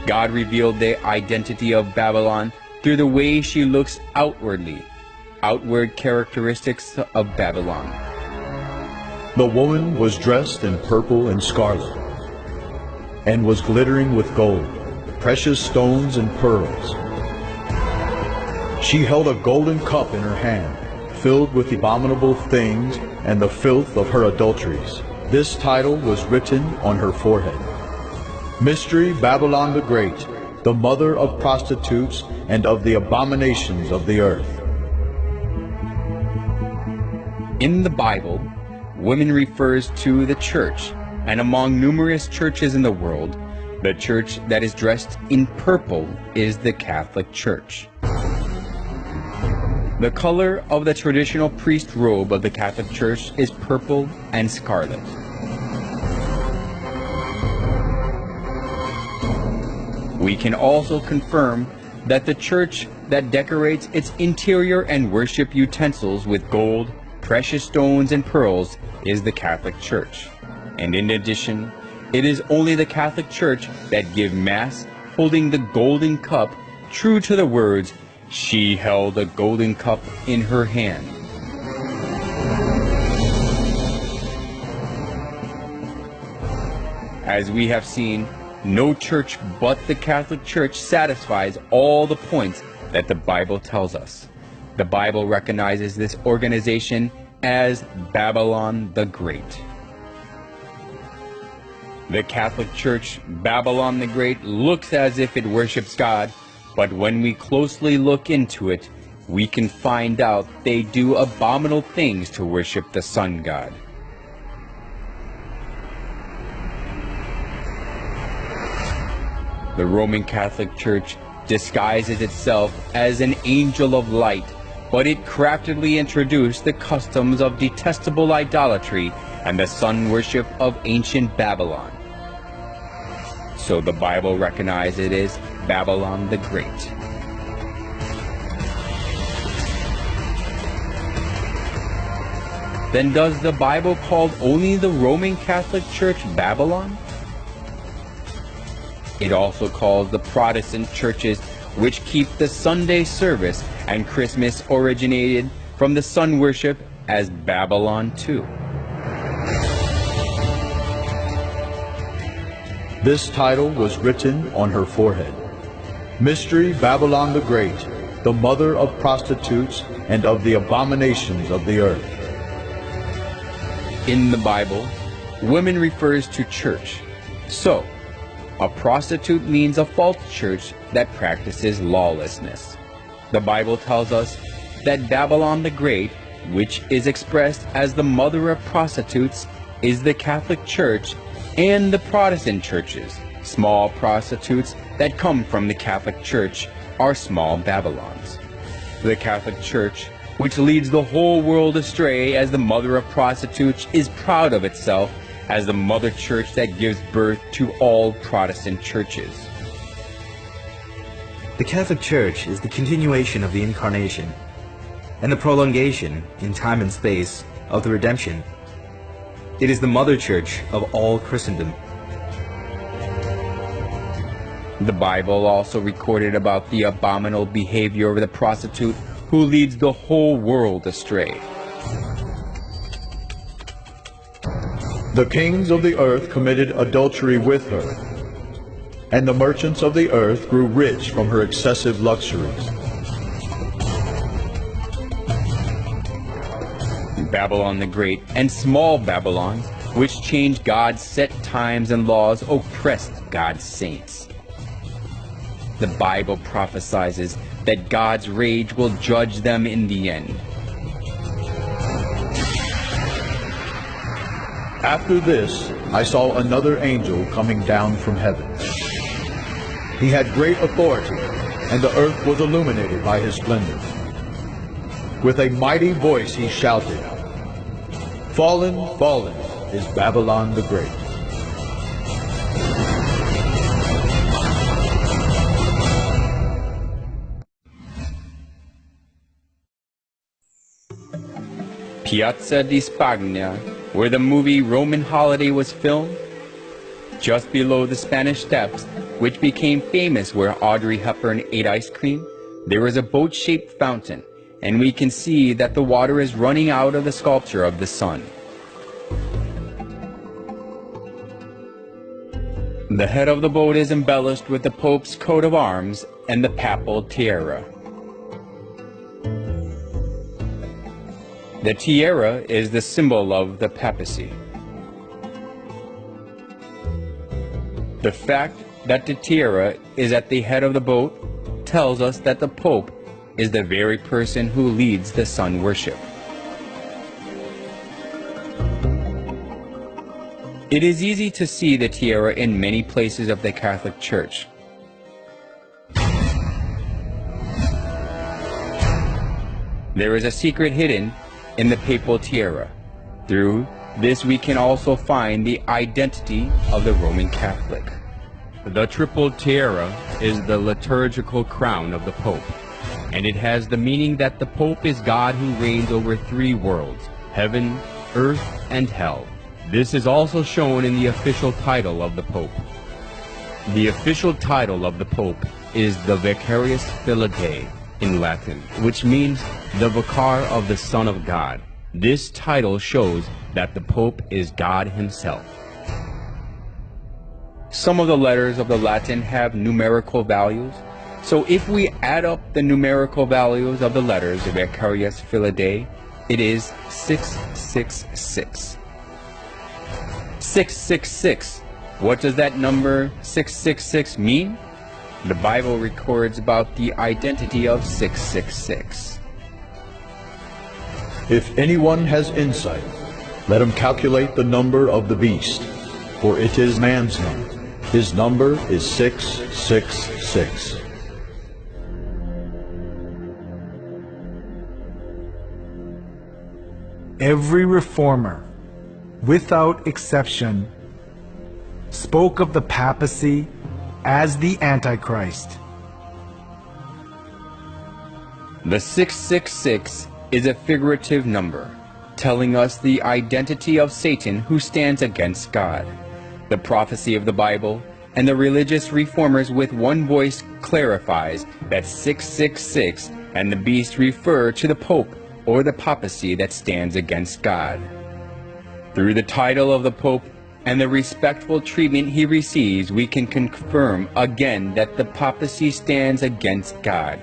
[SPEAKER 7] God revealed the identity of Babylon through the way she looks outwardly, outward characteristics of Babylon.
[SPEAKER 8] The woman was dressed in purple and scarlet, and was glittering with gold, precious stones and pearls. She held a golden cup in her hand, filled with abominable things and the filth of her adulteries. This title was written on her forehead: Mystery Babylon the Great, the mother of prostitutes and of the abominations of the earth.
[SPEAKER 7] In the Bible, women refers to the church, and among numerous churches in the world, the church that is dressed in purple is the Catholic Church. The color of the traditional priest robe of the Catholic Church is purple and scarlet. We can also confirm that the church that decorates its interior and worship utensils with gold, precious stones, and pearls is the Catholic Church. And in addition, it is only the Catholic Church that give Mass holding the golden cup, true to the words, "She held a golden cup in her hand." As we have seen, no church but the Catholic Church satisfies all the points that the Bible tells us. The Bible recognizes this organization as Babylon the Great. The Catholic Church, Babylon the Great, looks as if it worships God, but when we closely look into it, we can find out they do abominable things to worship the sun god. The Roman Catholic Church disguises itself as an angel of light, but it craftily introduced the customs of detestable idolatry and the sun worship of ancient Babylon. So the Bible recognizes it as Babylon the Great. Then does the Bible call only the Roman Catholic Church Babylon? It also calls the Protestant churches which keep the Sunday service and Christmas originated from the sun worship as Babylon too.
[SPEAKER 8] This title was written on her forehead. Mystery Babylon the Great, the mother of prostitutes and of the abominations of the earth.
[SPEAKER 7] In the Bible, women refers to church. So, a prostitute means a false church that practices lawlessness. The Bible tells us that Babylon the Great, which is expressed as the mother of prostitutes, is the Catholic Church and the Protestant churches. Small prostitutes that come from the Catholic Church are small Babylons. The Catholic Church, which leads the whole world astray as the mother of prostitutes, is proud of itself as the mother church that gives birth to all Protestant churches.
[SPEAKER 9] The Catholic Church is the continuation of the Incarnation and the prolongation in time and space of the redemption. It is the mother church of all Christendom.
[SPEAKER 7] The Bible also recorded about the abominable behavior of the prostitute who leads the whole world astray.
[SPEAKER 8] The kings of the earth committed adultery with her, and the merchants of the earth grew rich from her excessive luxuries.
[SPEAKER 7] Babylon the Great and small Babylons, which changed God's set times and laws, oppressed God's saints. The Bible prophesies that God's rage will judge them in the end.
[SPEAKER 8] After this, I saw another angel coming down from heaven. He had great authority, and the earth was illuminated by his splendor. With a mighty voice he shouted, "Fallen, fallen is Babylon the Great."
[SPEAKER 7] Piazza di Spagna, where the movie Roman Holiday was filmed, just below the Spanish Steps, which became famous where Audrey Hepburn ate ice cream, there is a boat-shaped fountain, and we can see that the water is running out of the sculpture of the sun. The head of the boat is embellished with the Pope's coat of arms and the papal tiara. The tiara is the symbol of the papacy. The fact that the tiara is at the head of the boat tells us that the Pope is the very person who leads the sun worship. It is easy to see the tiara in many places of the Catholic Church. There is a secret hidden in the papal tiara. Through this we can also find the identity of the Roman Catholic. The triple tiara is the liturgical crown of the Pope, and it has the meaning that the Pope is God who reigns over three worlds, heaven, earth, and hell. This is also shown in the official title of the Pope. The official title of the Pope is the Vicarius Filii Dei in Latin, which means the Vicar of the Son of God. This title shows that the Pope is God himself. Some of the letters of the Latin have numerical values, so if we add up the numerical values of the letters of Vicarius Filii Dei, it is 666. 666. What does that number 666 mean? The Bible records about the identity of 666.
[SPEAKER 8] If anyone has insight, let him calculate the number of the beast, for it is man's number. His number is 666.
[SPEAKER 1] Every reformer, without exception, spoke of the papacy as the antichrist.
[SPEAKER 7] The 666 is a figurative number, telling us the identity of Satan who stands against God. The prophecy of the Bible and the religious reformers with one voice clarifies that 666 and the beast refer to the Pope or the papacy that stands against God. Through the title of the Pope and the respectful treatment he receives, we can confirm again that the papacy stands against God.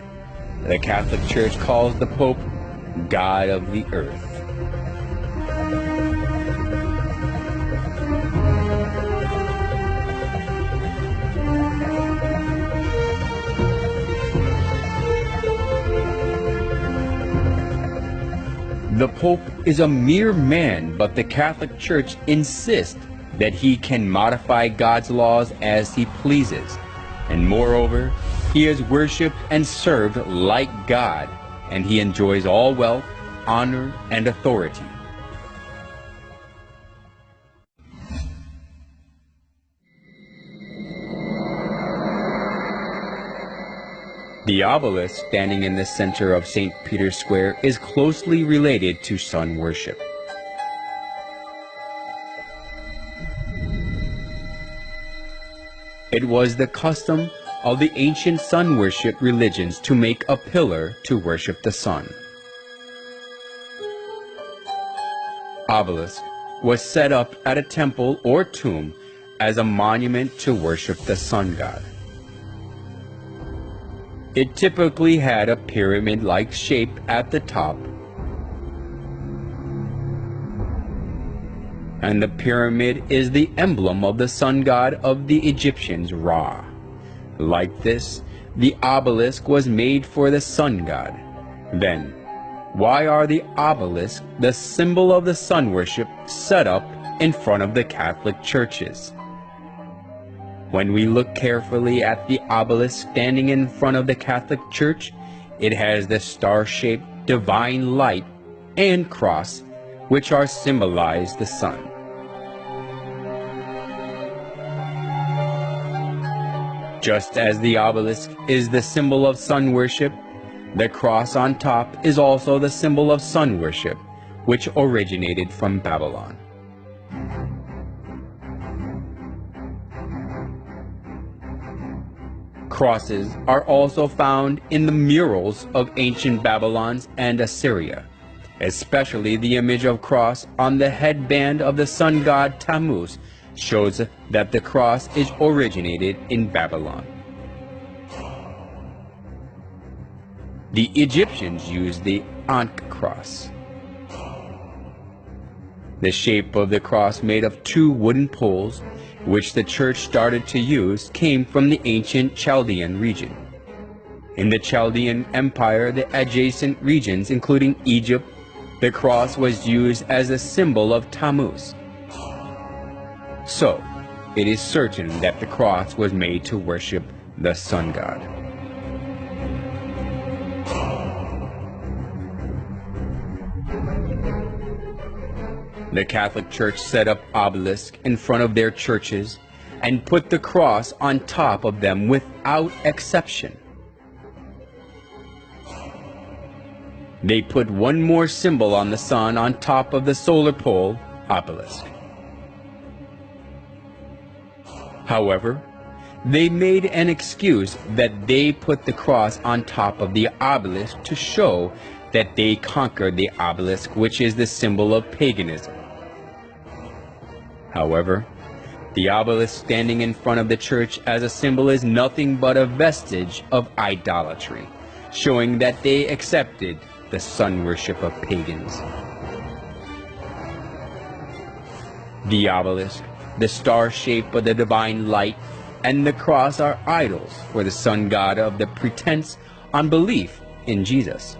[SPEAKER 7] The Catholic Church calls the Pope God of the earth. The Pope is a mere man, but the Catholic Church insists that he can modify God's laws as he pleases. And moreover, he is worshipped and served like God, and he enjoys all wealth, honor, and authority. The obelisk standing in the center of St. Peter's Square is closely related to sun worship. It was the custom of the ancient sun worship religions to make a pillar to worship the sun. Obelisk was set up at a temple or tomb as a monument to worship the sun god. It typically had a pyramid-like shape at the top, and the pyramid is the emblem of the sun god of the Egyptians, Ra. Like this, the obelisk was made for the sun god. Then, why are the obelisks, the symbol of the sun worship, set up in front of the Catholic churches? When we look carefully at the obelisk standing in front of the Catholic Church, it has the star-shaped divine light and cross, which are symbolize the sun. Just as the obelisk is the symbol of sun worship, the cross on top is also the symbol of sun worship, which originated from Babylon. Crosses are also found in the murals of ancient Babylon and Assyria, especially the image of cross on the headband of the sun god Tammuz shows that the cross is originated in Babylon. The Egyptians used the Ankh cross. The shape of the cross made of two wooden poles, which the church started to use, came from the ancient Chaldean region. In the Chaldean Empire, the adjacent regions, including Egypt, the cross was used as a symbol of Tammuz. So, it is certain that the cross was made to worship the sun god. The Catholic Church set up obelisks in front of their churches and put the cross on top of them without exception. They put one more symbol on the sun on top of the solar pole obelisk. However, they made an excuse that they put the cross on top of the obelisk to show that they conquered the obelisk, which is the symbol of paganism. However, the obelisk standing in front of the church as a symbol is nothing but a vestige of idolatry, showing that they accepted the sun worship of pagans. The obelisk, the star shape of the divine light, and the cross are idols for the sun god of the pretense on belief in Jesus.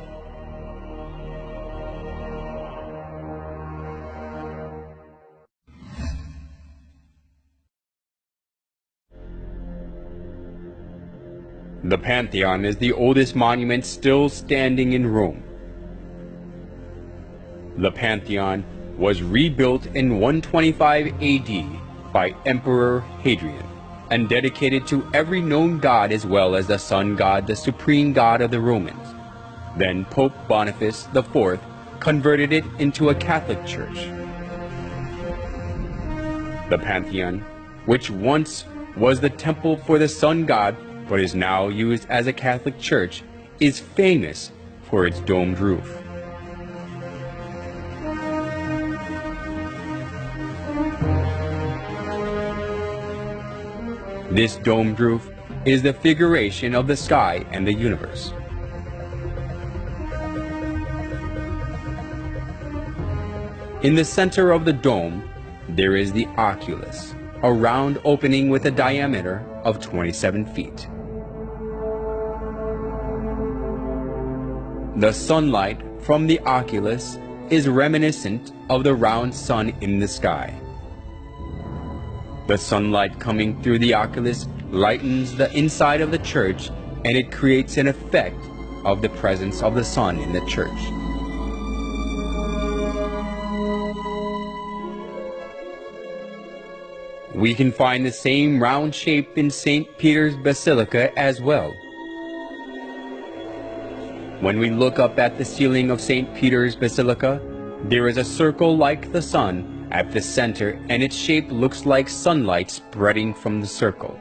[SPEAKER 7] The Pantheon is the oldest monument still standing in Rome. The Pantheon was rebuilt in 125 AD by Emperor Hadrian and dedicated to every known god as well as the sun god, the supreme god of the Romans. Then Pope Boniface IV converted it into a Catholic church. The Pantheon, which once was the temple for the sun god but is now used as a Catholic church, is famous for its domed roof. This domed roof is the figuration of the sky and the universe. In the center of the dome, there is the oculus, a round opening with a diameter of 27 feet. The sunlight from the oculus is reminiscent of the round sun in the sky. The sunlight coming through the oculus lightens the inside of the church, and it creates an effect of the presence of the sun in the church. We can find the same round shape in St. Peter's Basilica as well. When we look up at the ceiling of St. Peter's Basilica, there is a circle like the sun at the center, and its shape looks like sunlight spreading from the circle.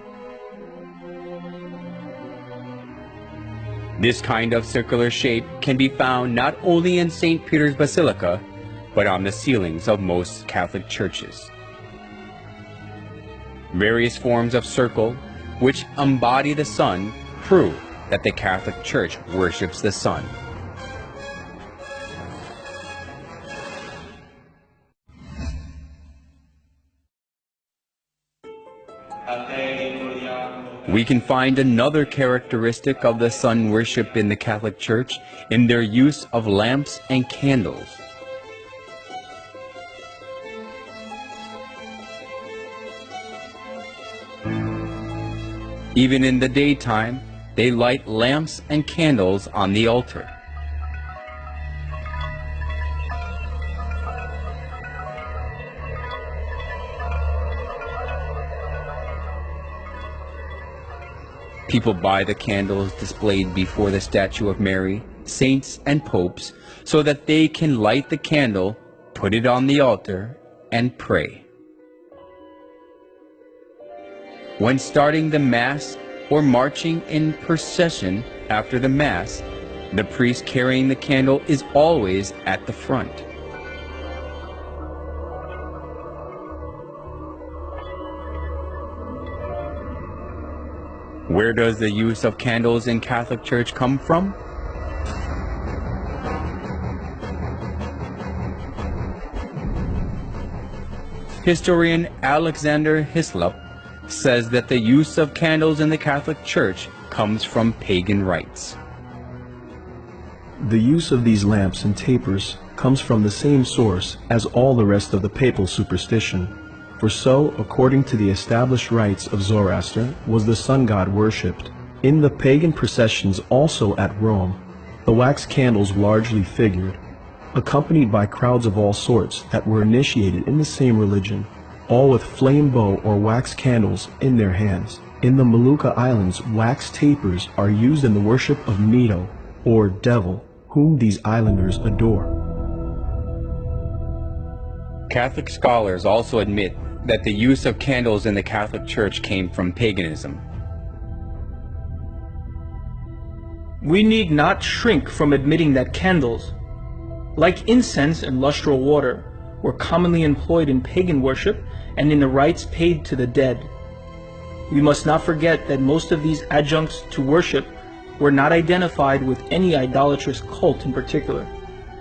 [SPEAKER 7] This kind of circular shape can be found not only in St. Peter's Basilica, but on the ceilings of most Catholic churches. Various forms of circle, which embody the sun, prove that the Catholic Church worships the sun. We can find another characteristic of the sun worship in the Catholic Church in their use of lamps and candles. Even in the daytime, they light lamps and candles on the altar. People buy the candles displayed before the statue of Mary, saints, and popes so that they can light the candle, put it on the altar, and pray. When starting the Mass or marching in procession after the Mass, the priest carrying the candle is always at the front. Where does the use of candles in Catholic Church come from? Historian Alexander Hislop says that the use of candles in the Catholic Church comes from pagan rites.
[SPEAKER 10] The use of these lamps and tapers comes from the same source as all the rest of the papal superstition. For so, according to the established rites of Zoroaster, was the sun god worshipped. In the pagan processions also at Rome, the wax candles largely figured, accompanied by crowds of all sorts that were initiated in the same religion, all with flame bow or wax candles in their hands. In the Molucca Islands, wax tapers are used in the worship of Mito, or devil, whom these islanders adore.
[SPEAKER 7] Catholic scholars also admit that the use of candles in the Catholic Church came from paganism.
[SPEAKER 11] We need not shrink from admitting that candles, like incense and lustral water, were commonly employed in pagan worship and in the rites paid to the dead. We must not forget that most of these adjuncts to worship were not identified with any idolatrous cult in particular.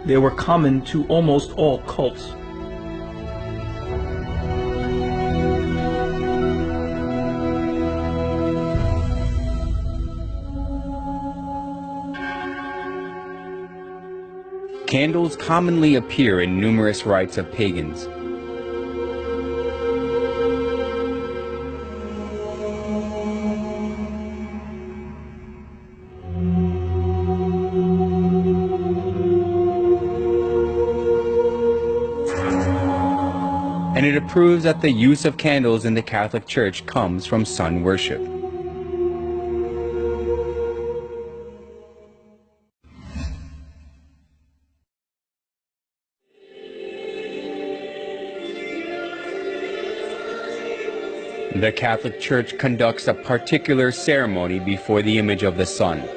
[SPEAKER 11] They were common to almost all cults.
[SPEAKER 7] Candles commonly appear in numerous rites of pagans. and it proves that the use of candles in the Catholic Church comes from sun worship. The Catholic Church conducts a particular ceremony before the image of the sun.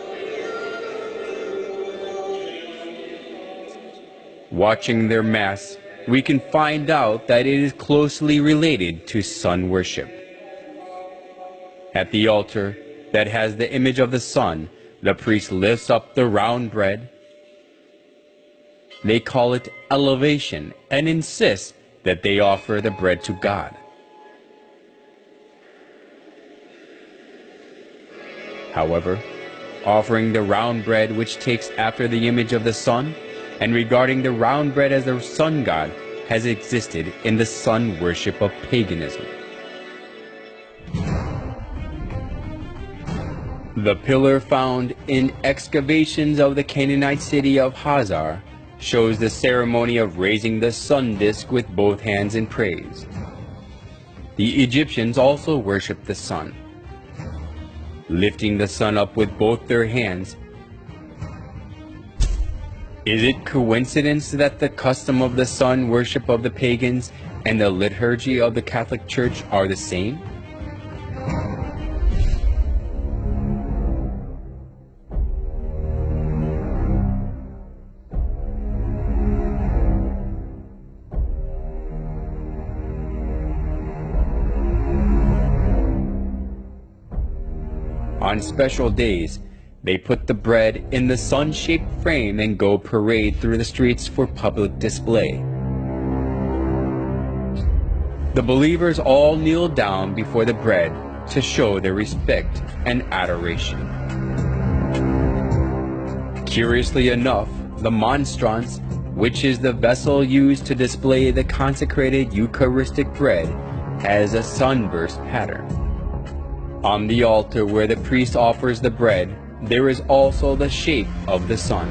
[SPEAKER 7] Watching their Mass, we can find out that it is closely related to sun worship. At the altar that has the image of the sun, the priest lifts up the round bread. They call it elevation and insist that they offer the bread to God. However, offering the round bread which takes after the image of the sun, and regarding the round bread as the sun god, has existed in the sun worship of paganism. The pillar found in excavations of the Canaanite city of Hazar shows the ceremony of raising the sun disk with both hands in praise. The Egyptians also worshipped the sun, lifting the sun up with both their hands. Is it coincidence that the custom of the sun worship of the pagans and the liturgy of the Catholic Church are the same? On special days, they put the bread in the sun-shaped frame and go parade through the streets for public display. The believers all kneel down before the bread to show their respect and adoration. Curiously enough, the monstrance, which is the vessel used to display the consecrated Eucharistic bread, has a sunburst pattern. On the altar where the priest offers the bread, there is also the shape of the sun.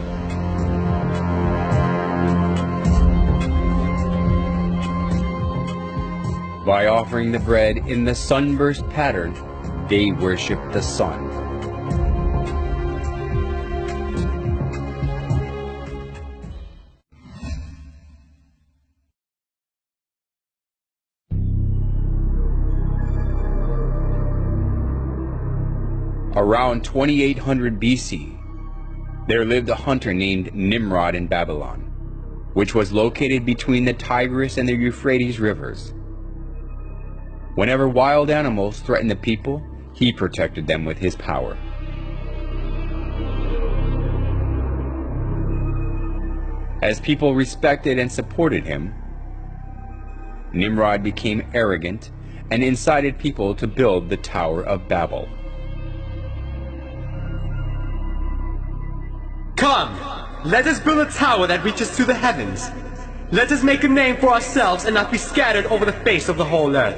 [SPEAKER 7] By offering the bread in the sunburst pattern, they worship the sun. Around 2800 BC, there lived a hunter named Nimrod in Babylon, which was located between the Tigris and the Euphrates rivers. Whenever wild animals threatened the people, he protected them with his power. As people respected and supported him, Nimrod became arrogant and incited people to build the Tower of Babel.
[SPEAKER 12] Come, let us build a tower that reaches to the heavens. Let us make a name for ourselves and not be scattered over the face of the whole earth.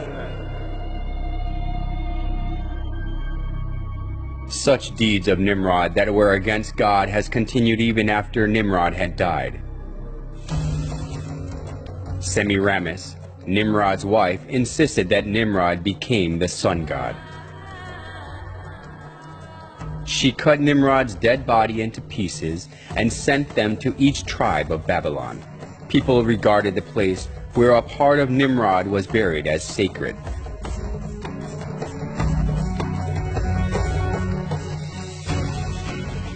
[SPEAKER 7] Such deeds of Nimrod that were against God has continued even after Nimrod had died. Semiramis, Nimrod's wife, insisted that Nimrod became the sun god. She cut Nimrod's dead body into pieces and sent them to each tribe of Babylon. People regarded the place where a part of Nimrod was buried as sacred.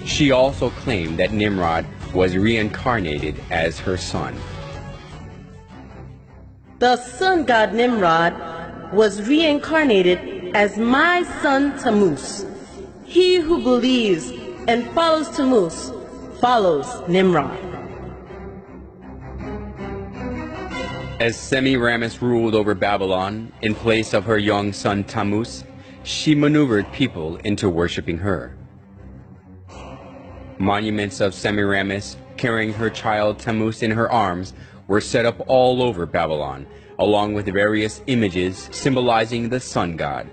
[SPEAKER 7] She also claimed that Nimrod was reincarnated as her son.
[SPEAKER 13] The sun god Nimrod was reincarnated as my son Tammuz. He who believes and follows Tammuz follows Nimrod.
[SPEAKER 7] As Semiramis ruled over Babylon in place of her young son Tammuz, she maneuvered people into worshiping her. Monuments of Semiramis carrying her child Tammuz in her arms were set up all over Babylon, along with various images symbolizing the sun god.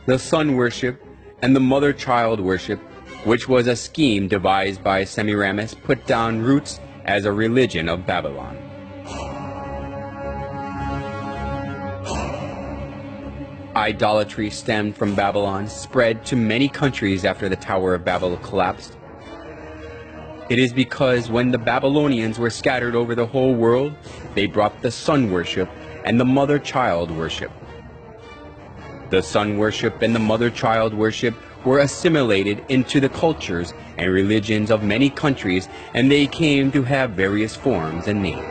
[SPEAKER 7] The sun worship and the mother-child worship, which was a scheme devised by Semiramis, put down roots as a religion of Babylon. Idolatry stemmed from Babylon spread to many countries after the Tower of Babel collapsed. It is because when the Babylonians were scattered over the whole world, they brought the sun worship and the mother-child worship. The sun worship and the mother-child worship were assimilated into the cultures and religions of many countries, and they came to have various forms and names.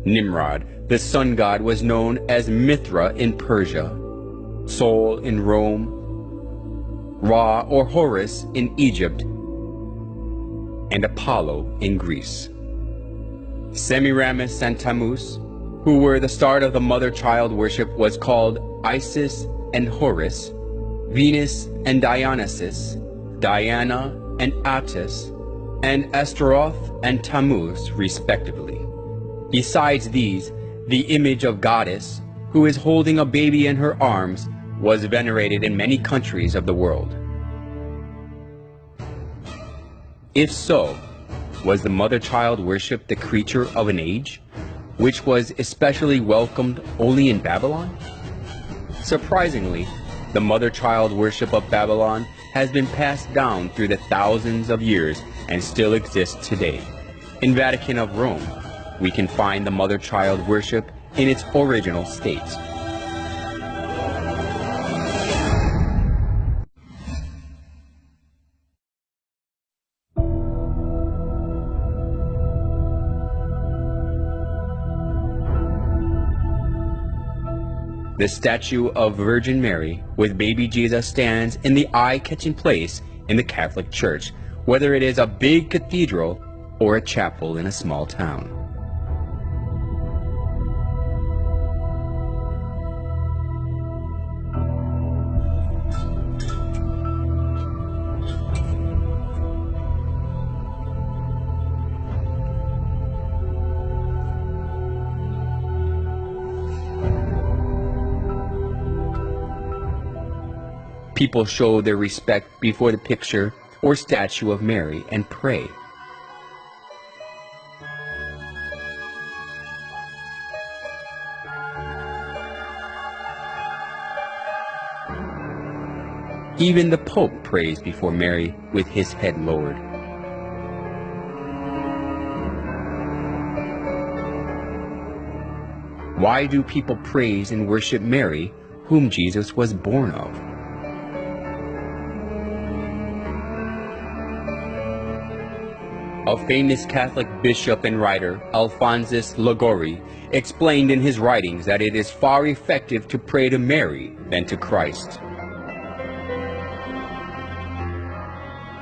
[SPEAKER 7] Nimrod, the sun god, was known as Mithra in Persia, Sol in Rome, Ra or Horus in Egypt, and Apollo in Greece. Semiramis and Tammuz, who were the start of the mother-child worship, was called Isis and Horus, Venus and Dionysus, Diana and Attis, and Astaroth and Tammuz, respectively. Besides these, the image of goddess, who is holding a baby in her arms, was venerated in many countries of the world. If so, was the mother-child worship the creature of an age, which was especially welcomed only in Babylon? Surprisingly, the mother-child worship of Babylon has been passed down through the thousands of years and still exists today. In Vatican of Rome, we can find the mother-child worship in its original state. The statue of Virgin Mary with baby Jesus stands in the eye-catching place in the Catholic Church, whether it is a big cathedral or a chapel in a small town. People show their respect before the picture or statue of Mary and pray. Even the Pope prays before Mary with his head lowered. Why do people praise and worship Mary, whom Jesus was born of? A famous Catholic bishop and writer, Alphonsus Liguori, explained in his writings that it is far effective to pray to Mary than to Christ.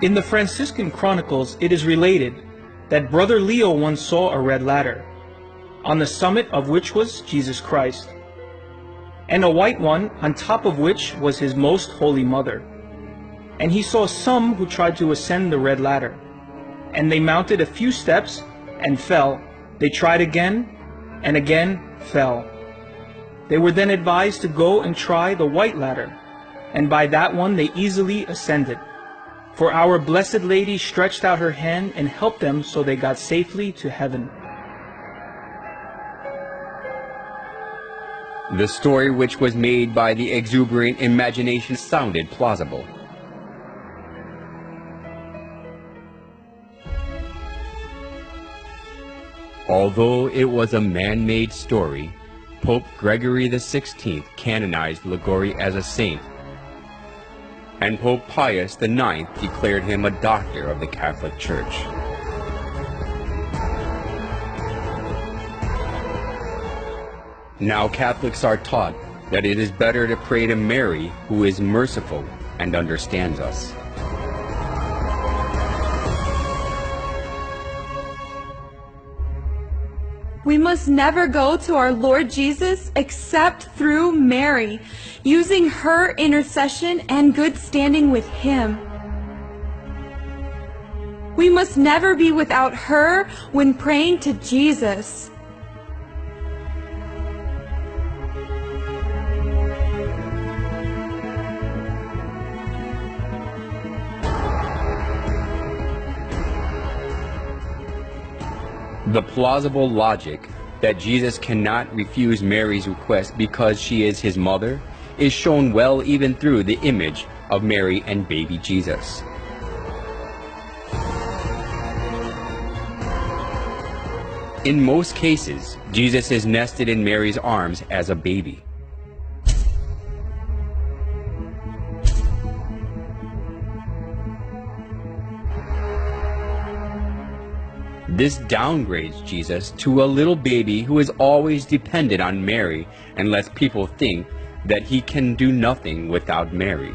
[SPEAKER 11] In the Franciscan Chronicles, it is related that Brother Leo once saw a red ladder, on the summit of which was Jesus Christ, and a white one on top of which was his most holy mother. And he saw some who tried to ascend the red ladder, and they mounted a few steps and fell. They tried again and again fell. They were then advised to go and try the white ladder, and by that one they easily ascended. For our Blessed Lady stretched out her hand and helped them, so they got safely to heaven.
[SPEAKER 7] The story which was made by the exuberant imagination sounded plausible. Although it was a man-made story, Pope Gregory XVI canonized Liguori as a saint, and Pope Pius IX declared him a doctor of the Catholic Church. Now Catholics are taught that it is better to pray to Mary, who is merciful and understands us.
[SPEAKER 14] We must never go to our Lord Jesus except through Mary, using her intercession and good standing with Him. We must never be without her when praying to Jesus.
[SPEAKER 7] The plausible logic that Jesus cannot refuse Mary's request because she is his mother is shown well even through the image of Mary and baby Jesus. In most cases, Jesus is nested in Mary's arms as a baby. This downgrades Jesus to a little baby who is always dependent on Mary and lets people think that he can do nothing without Mary.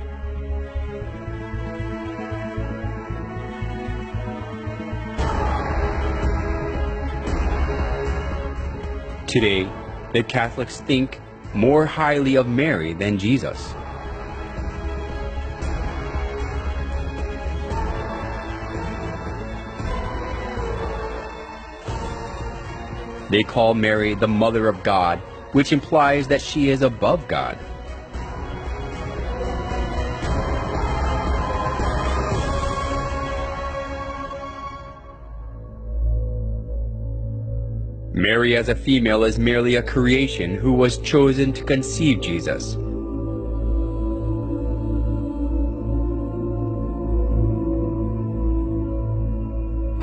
[SPEAKER 7] Today, the Catholics think more highly of Mary than Jesus. They call Mary the Mother of God, which implies that she is above God. Mary as a female is merely a creation who was chosen to conceive Jesus.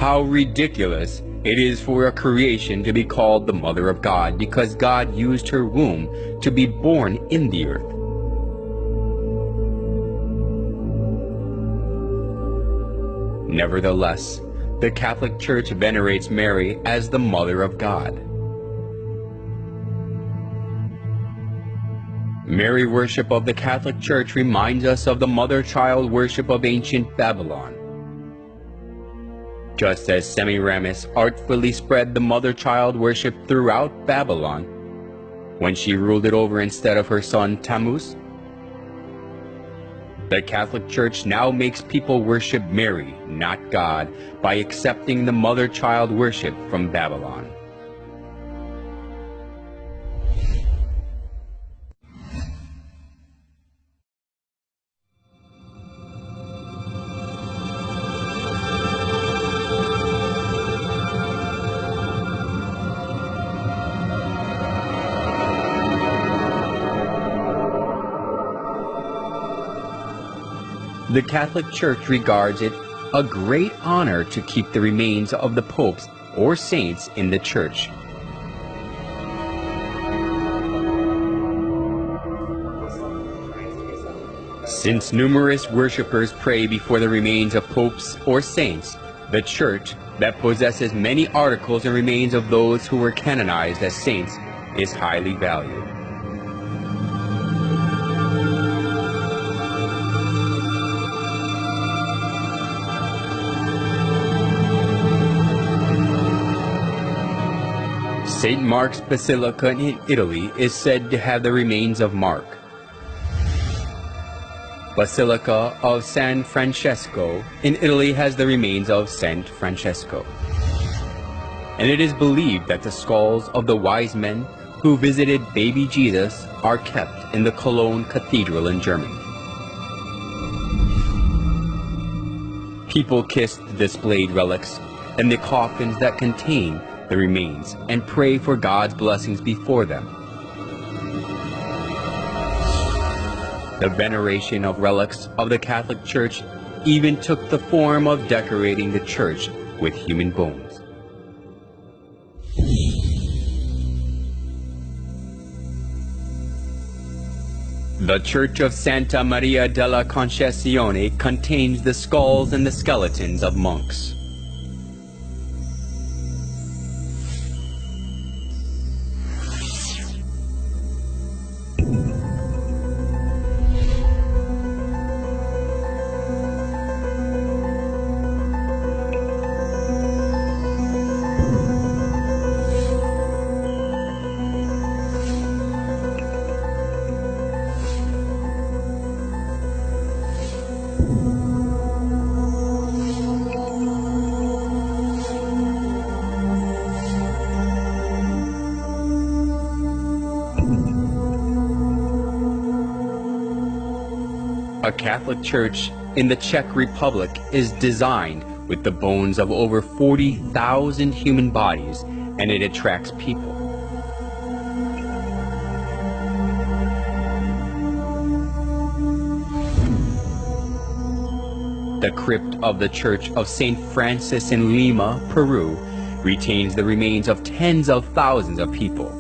[SPEAKER 7] How ridiculous it is for a creation to be called the Mother of God because God used her womb to be born in the earth. Nevertheless, the Catholic Church venerates Mary as the Mother of God. Mary worship of the Catholic Church reminds us of the mother-child worship of ancient Babylon. Just as Semiramis artfully spread the mother-child worship throughout Babylon when she ruled it over instead of her son Tammuz, the Catholic Church now makes people worship Mary, not God, by accepting the mother-child worship from Babylon. The Catholic Church regards it a great honor to keep the remains of the popes or saints in the church. Since numerous worshippers pray before the remains of popes or saints, the church, that possesses many articles and remains of those who were canonized as saints, is highly valued. St. Mark's Basilica in Italy is said to have the remains of Mark. Basilica of San Francesco in Italy has the remains of Saint Francesco. And it is believed that the skulls of the wise men who visited baby Jesus are kept in the Cologne Cathedral in Germany. People kiss the displayed relics and the coffins that contain the remains and pray for God's blessings before them. The veneration of relics of the Catholic Church even took the form of decorating the church with human bones. The Church of Santa Maria della Concessione contains the skulls and the skeletons of monks. A Catholic church in the Czech Republic is designed with the bones of over 40,000 human bodies, and it attracts people. The crypt of the Church of St. Francis in Lima, Peru, retains the remains of tens of thousands of people.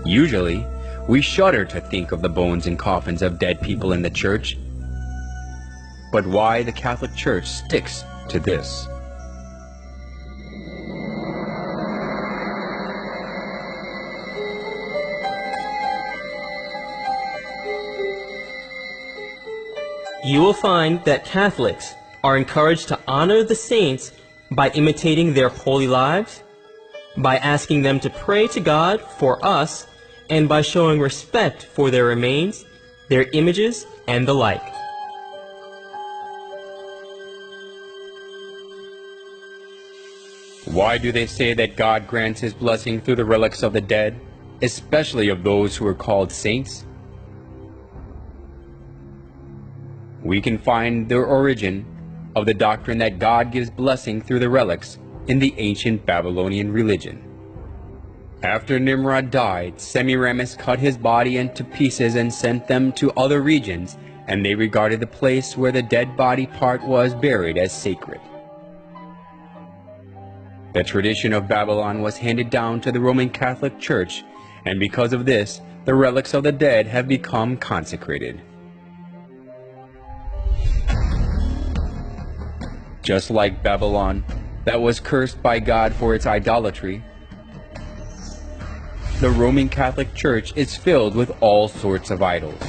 [SPEAKER 7] Usually, we shudder to think of the bones and coffins of dead people in the church. But why the Catholic Church sticks to this?
[SPEAKER 15] You will find that Catholics are encouraged to honor the saints by imitating their holy lives, by asking them to pray to God for us, and by showing respect for their remains, their images, and the like.
[SPEAKER 7] Why do they say that God grants his blessing through the relics of the dead, especially of those who are called saints? We can find the origin of the doctrine that God gives blessing through the relics in the ancient Babylonian religion. After Nimrod died, Semiramis cut his body into pieces and sent them to other regions, and they regarded the place where the dead body part was buried as sacred. The tradition of Babylon was handed down to the Roman Catholic Church, and because of this, the relics of the dead have become consecrated. Just like Babylon, that was cursed by God for its idolatry, the Roman Catholic Church is filled with all sorts of idols.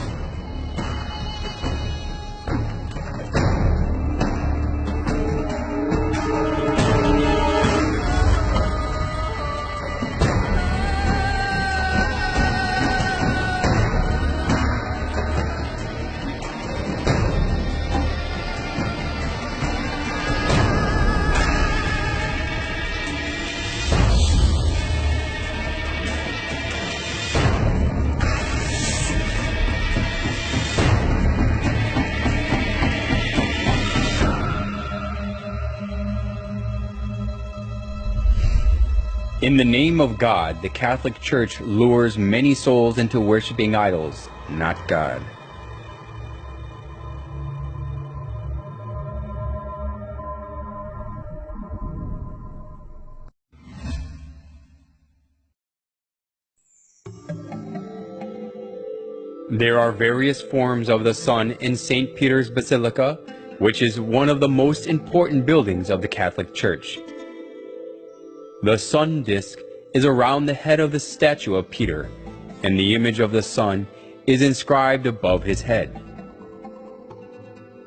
[SPEAKER 7] In the name of God, the Catholic Church lures many souls into worshiping idols, not God. There are various forms of the sun in St. Peter's Basilica, which is one of the most important buildings of the Catholic Church. The sun disk is around the head of the statue of Peter, and the image of the sun is inscribed above his head.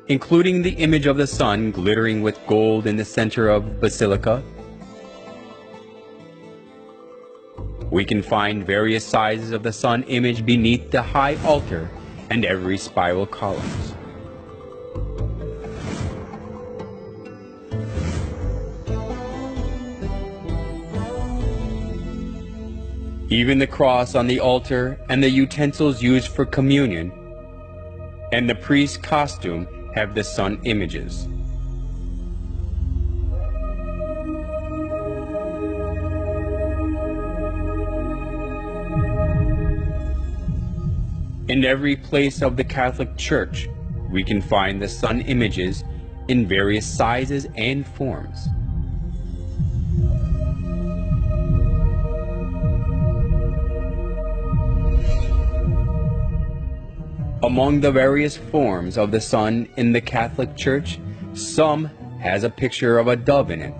[SPEAKER 7] Including the image of the sun glittering with gold in the center of Basilica, we can find various sizes of the sun image beneath the high altar and every spiral columns. Even the cross on the altar and the utensils used for communion and the priest's costume have the sun images. In every place of the Catholic Church, we can find the sun images in various sizes and forms. Among the various forms of the sun in the Catholic Church, some has a picture of a dove in it.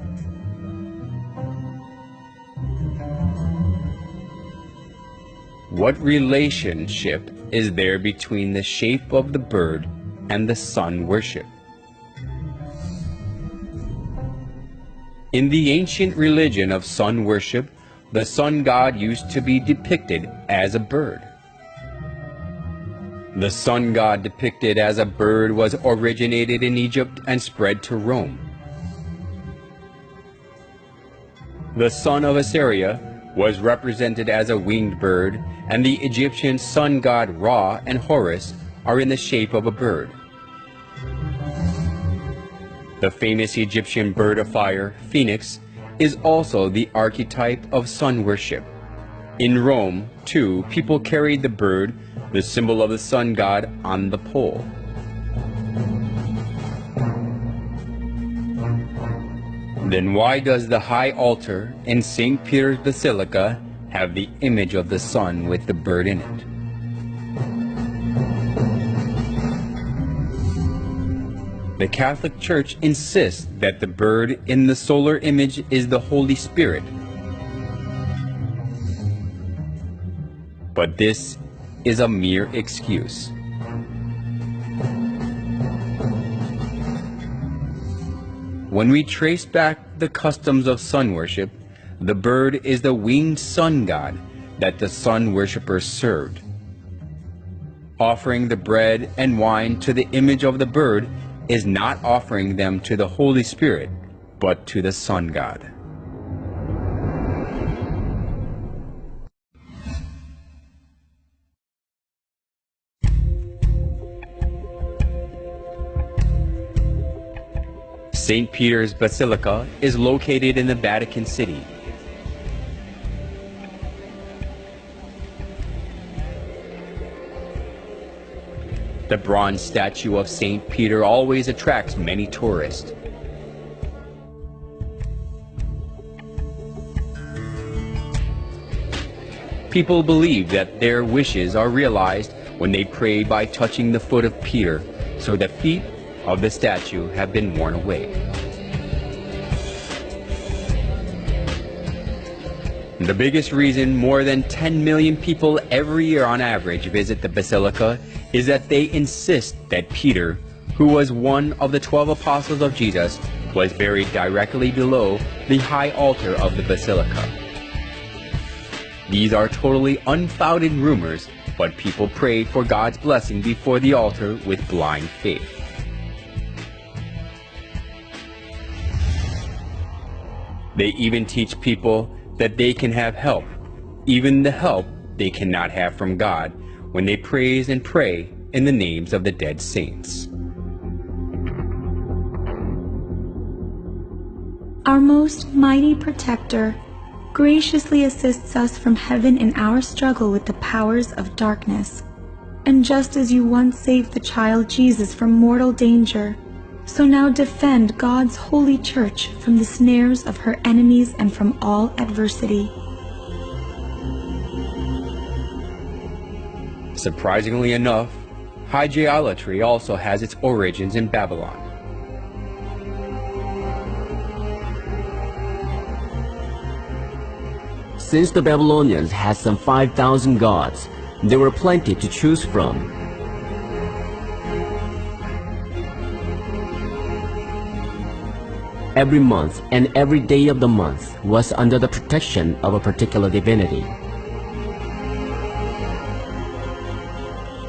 [SPEAKER 7] What relationship is there between the shape of the bird and the sun worship? In the ancient religion of sun worship, the sun god used to be depicted as a bird. The sun god depicted as a bird was originated in Egypt and spread to Rome. The sun of Assyria was represented as a winged bird, and the Egyptian sun god Ra and Horus are in the shape of a bird. The famous Egyptian bird of fire, Phoenix, is also the archetype of sun worship. In Rome, too, people carried the bird, the symbol of the sun god, on the pole. Then why does the high altar in St. Peter's Basilica have the image of the sun with the bird in it? The Catholic Church insists that the bird in the solar image is the Holy Spirit. But this is a mere excuse. When we trace back the customs of sun worship, the bird is the winged sun god that the sun worshippers served. Offering the bread and wine to the image of the bird is not offering them to the Holy Spirit, but to the sun god. St. Peter's Basilica is located in the Vatican City. The bronze statue of St. Peter always attracts many tourists. People believe that their wishes are realized when they pray by touching the foot of Peter, so the feet of the statue have been worn away. The biggest reason more than 10 million people every year on average visit the Basilica is that they insist that Peter, who was one of the 12 apostles of Jesus, was buried directly below the high altar of the Basilica. These are totally unfounded rumors, but people pray for God's blessing before the altar with blind faith. They even teach people that they can have help, even the help they cannot have from God, when they praise and pray in the names of the dead saints.
[SPEAKER 14] Our most mighty protector graciously assists us from heaven in our struggle with the powers of darkness. And just as you once saved the child Jesus from mortal danger, so now defend God's holy church from the snares of her enemies and from all adversity.
[SPEAKER 7] Surprisingly enough, hydrolatry also has its origins in Babylon.
[SPEAKER 16] Since the Babylonians had some 5,000 gods, there were plenty to choose from. Every month and every day of the month was under the protection of a particular divinity.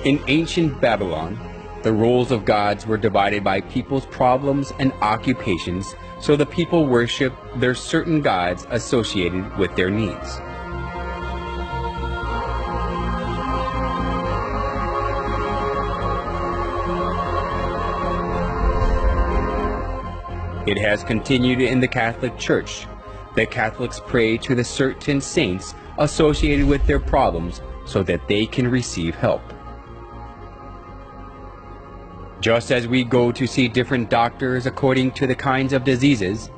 [SPEAKER 7] In ancient Babylon, the roles of gods were divided by people's problems and occupations, so the people worshiped their certain gods associated with their needs. It has continued in the Catholic Church. The Catholics pray to the certain saints associated with their problems so that they can receive help. Just as we go to see different doctors according to the kinds of diseases,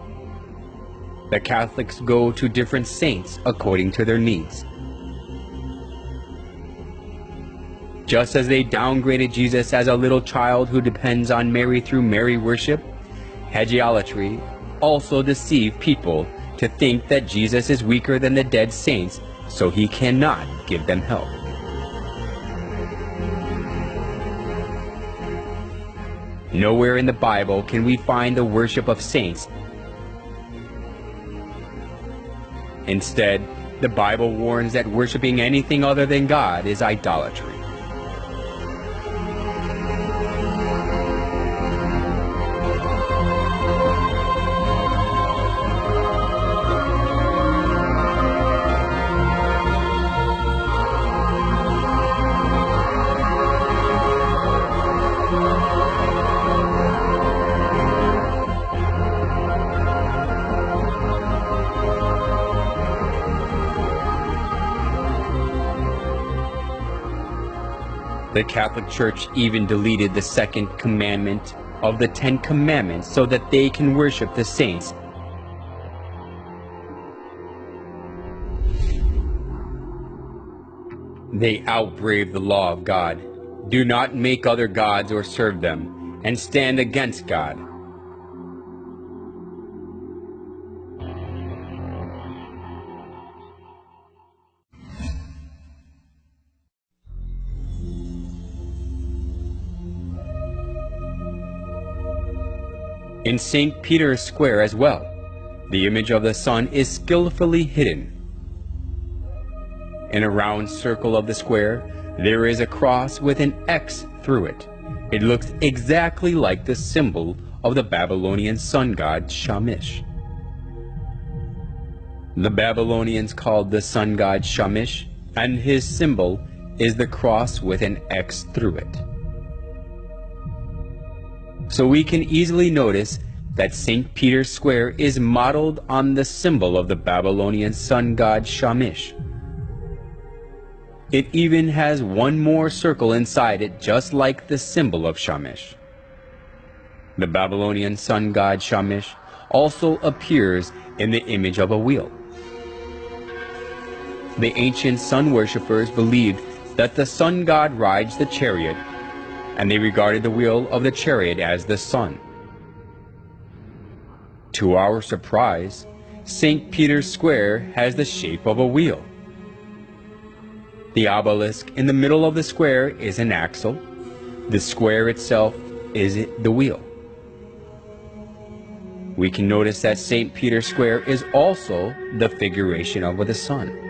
[SPEAKER 7] the Catholics go to different saints according to their needs. Just as they downgraded Jesus as a little child who depends on Mary through Mary worship, hagiolatry also deceived people to think that Jesus is weaker than the dead saints, so he cannot give them help. Nowhere in the Bible can we find the worship of saints. Instead, the Bible warns that worshiping anything other than God is idolatry. The Catholic Church even deleted the second commandment of the 10 Commandments so that they can worship the saints. They outbrave the law of God. Do not make other gods or serve them, and stand against God. In St. Peter's Square as well, the image of the sun is skillfully hidden. In a round circle of the square, there is a cross with an X through it. It looks exactly like the symbol of the Babylonian sun god Shamash. The Babylonians called the sun god Shamash, and his symbol is the cross with an X through it. So we can easily notice that St. Peter's Square is modeled on the symbol of the Babylonian sun god Shamash. It even has one more circle inside it, just like the symbol of Shamash. The Babylonian sun god Shamash also appears in the image of a wheel. The ancient sun worshippers believed that the sun god rides the chariot, and they regarded the wheel of the chariot as the sun. To our surprise, St. Peter's Square has the shape of a wheel. The obelisk in the middle of the square is an axle. The square itself is the wheel. We can notice that St. Peter's Square is also the figuration of the sun.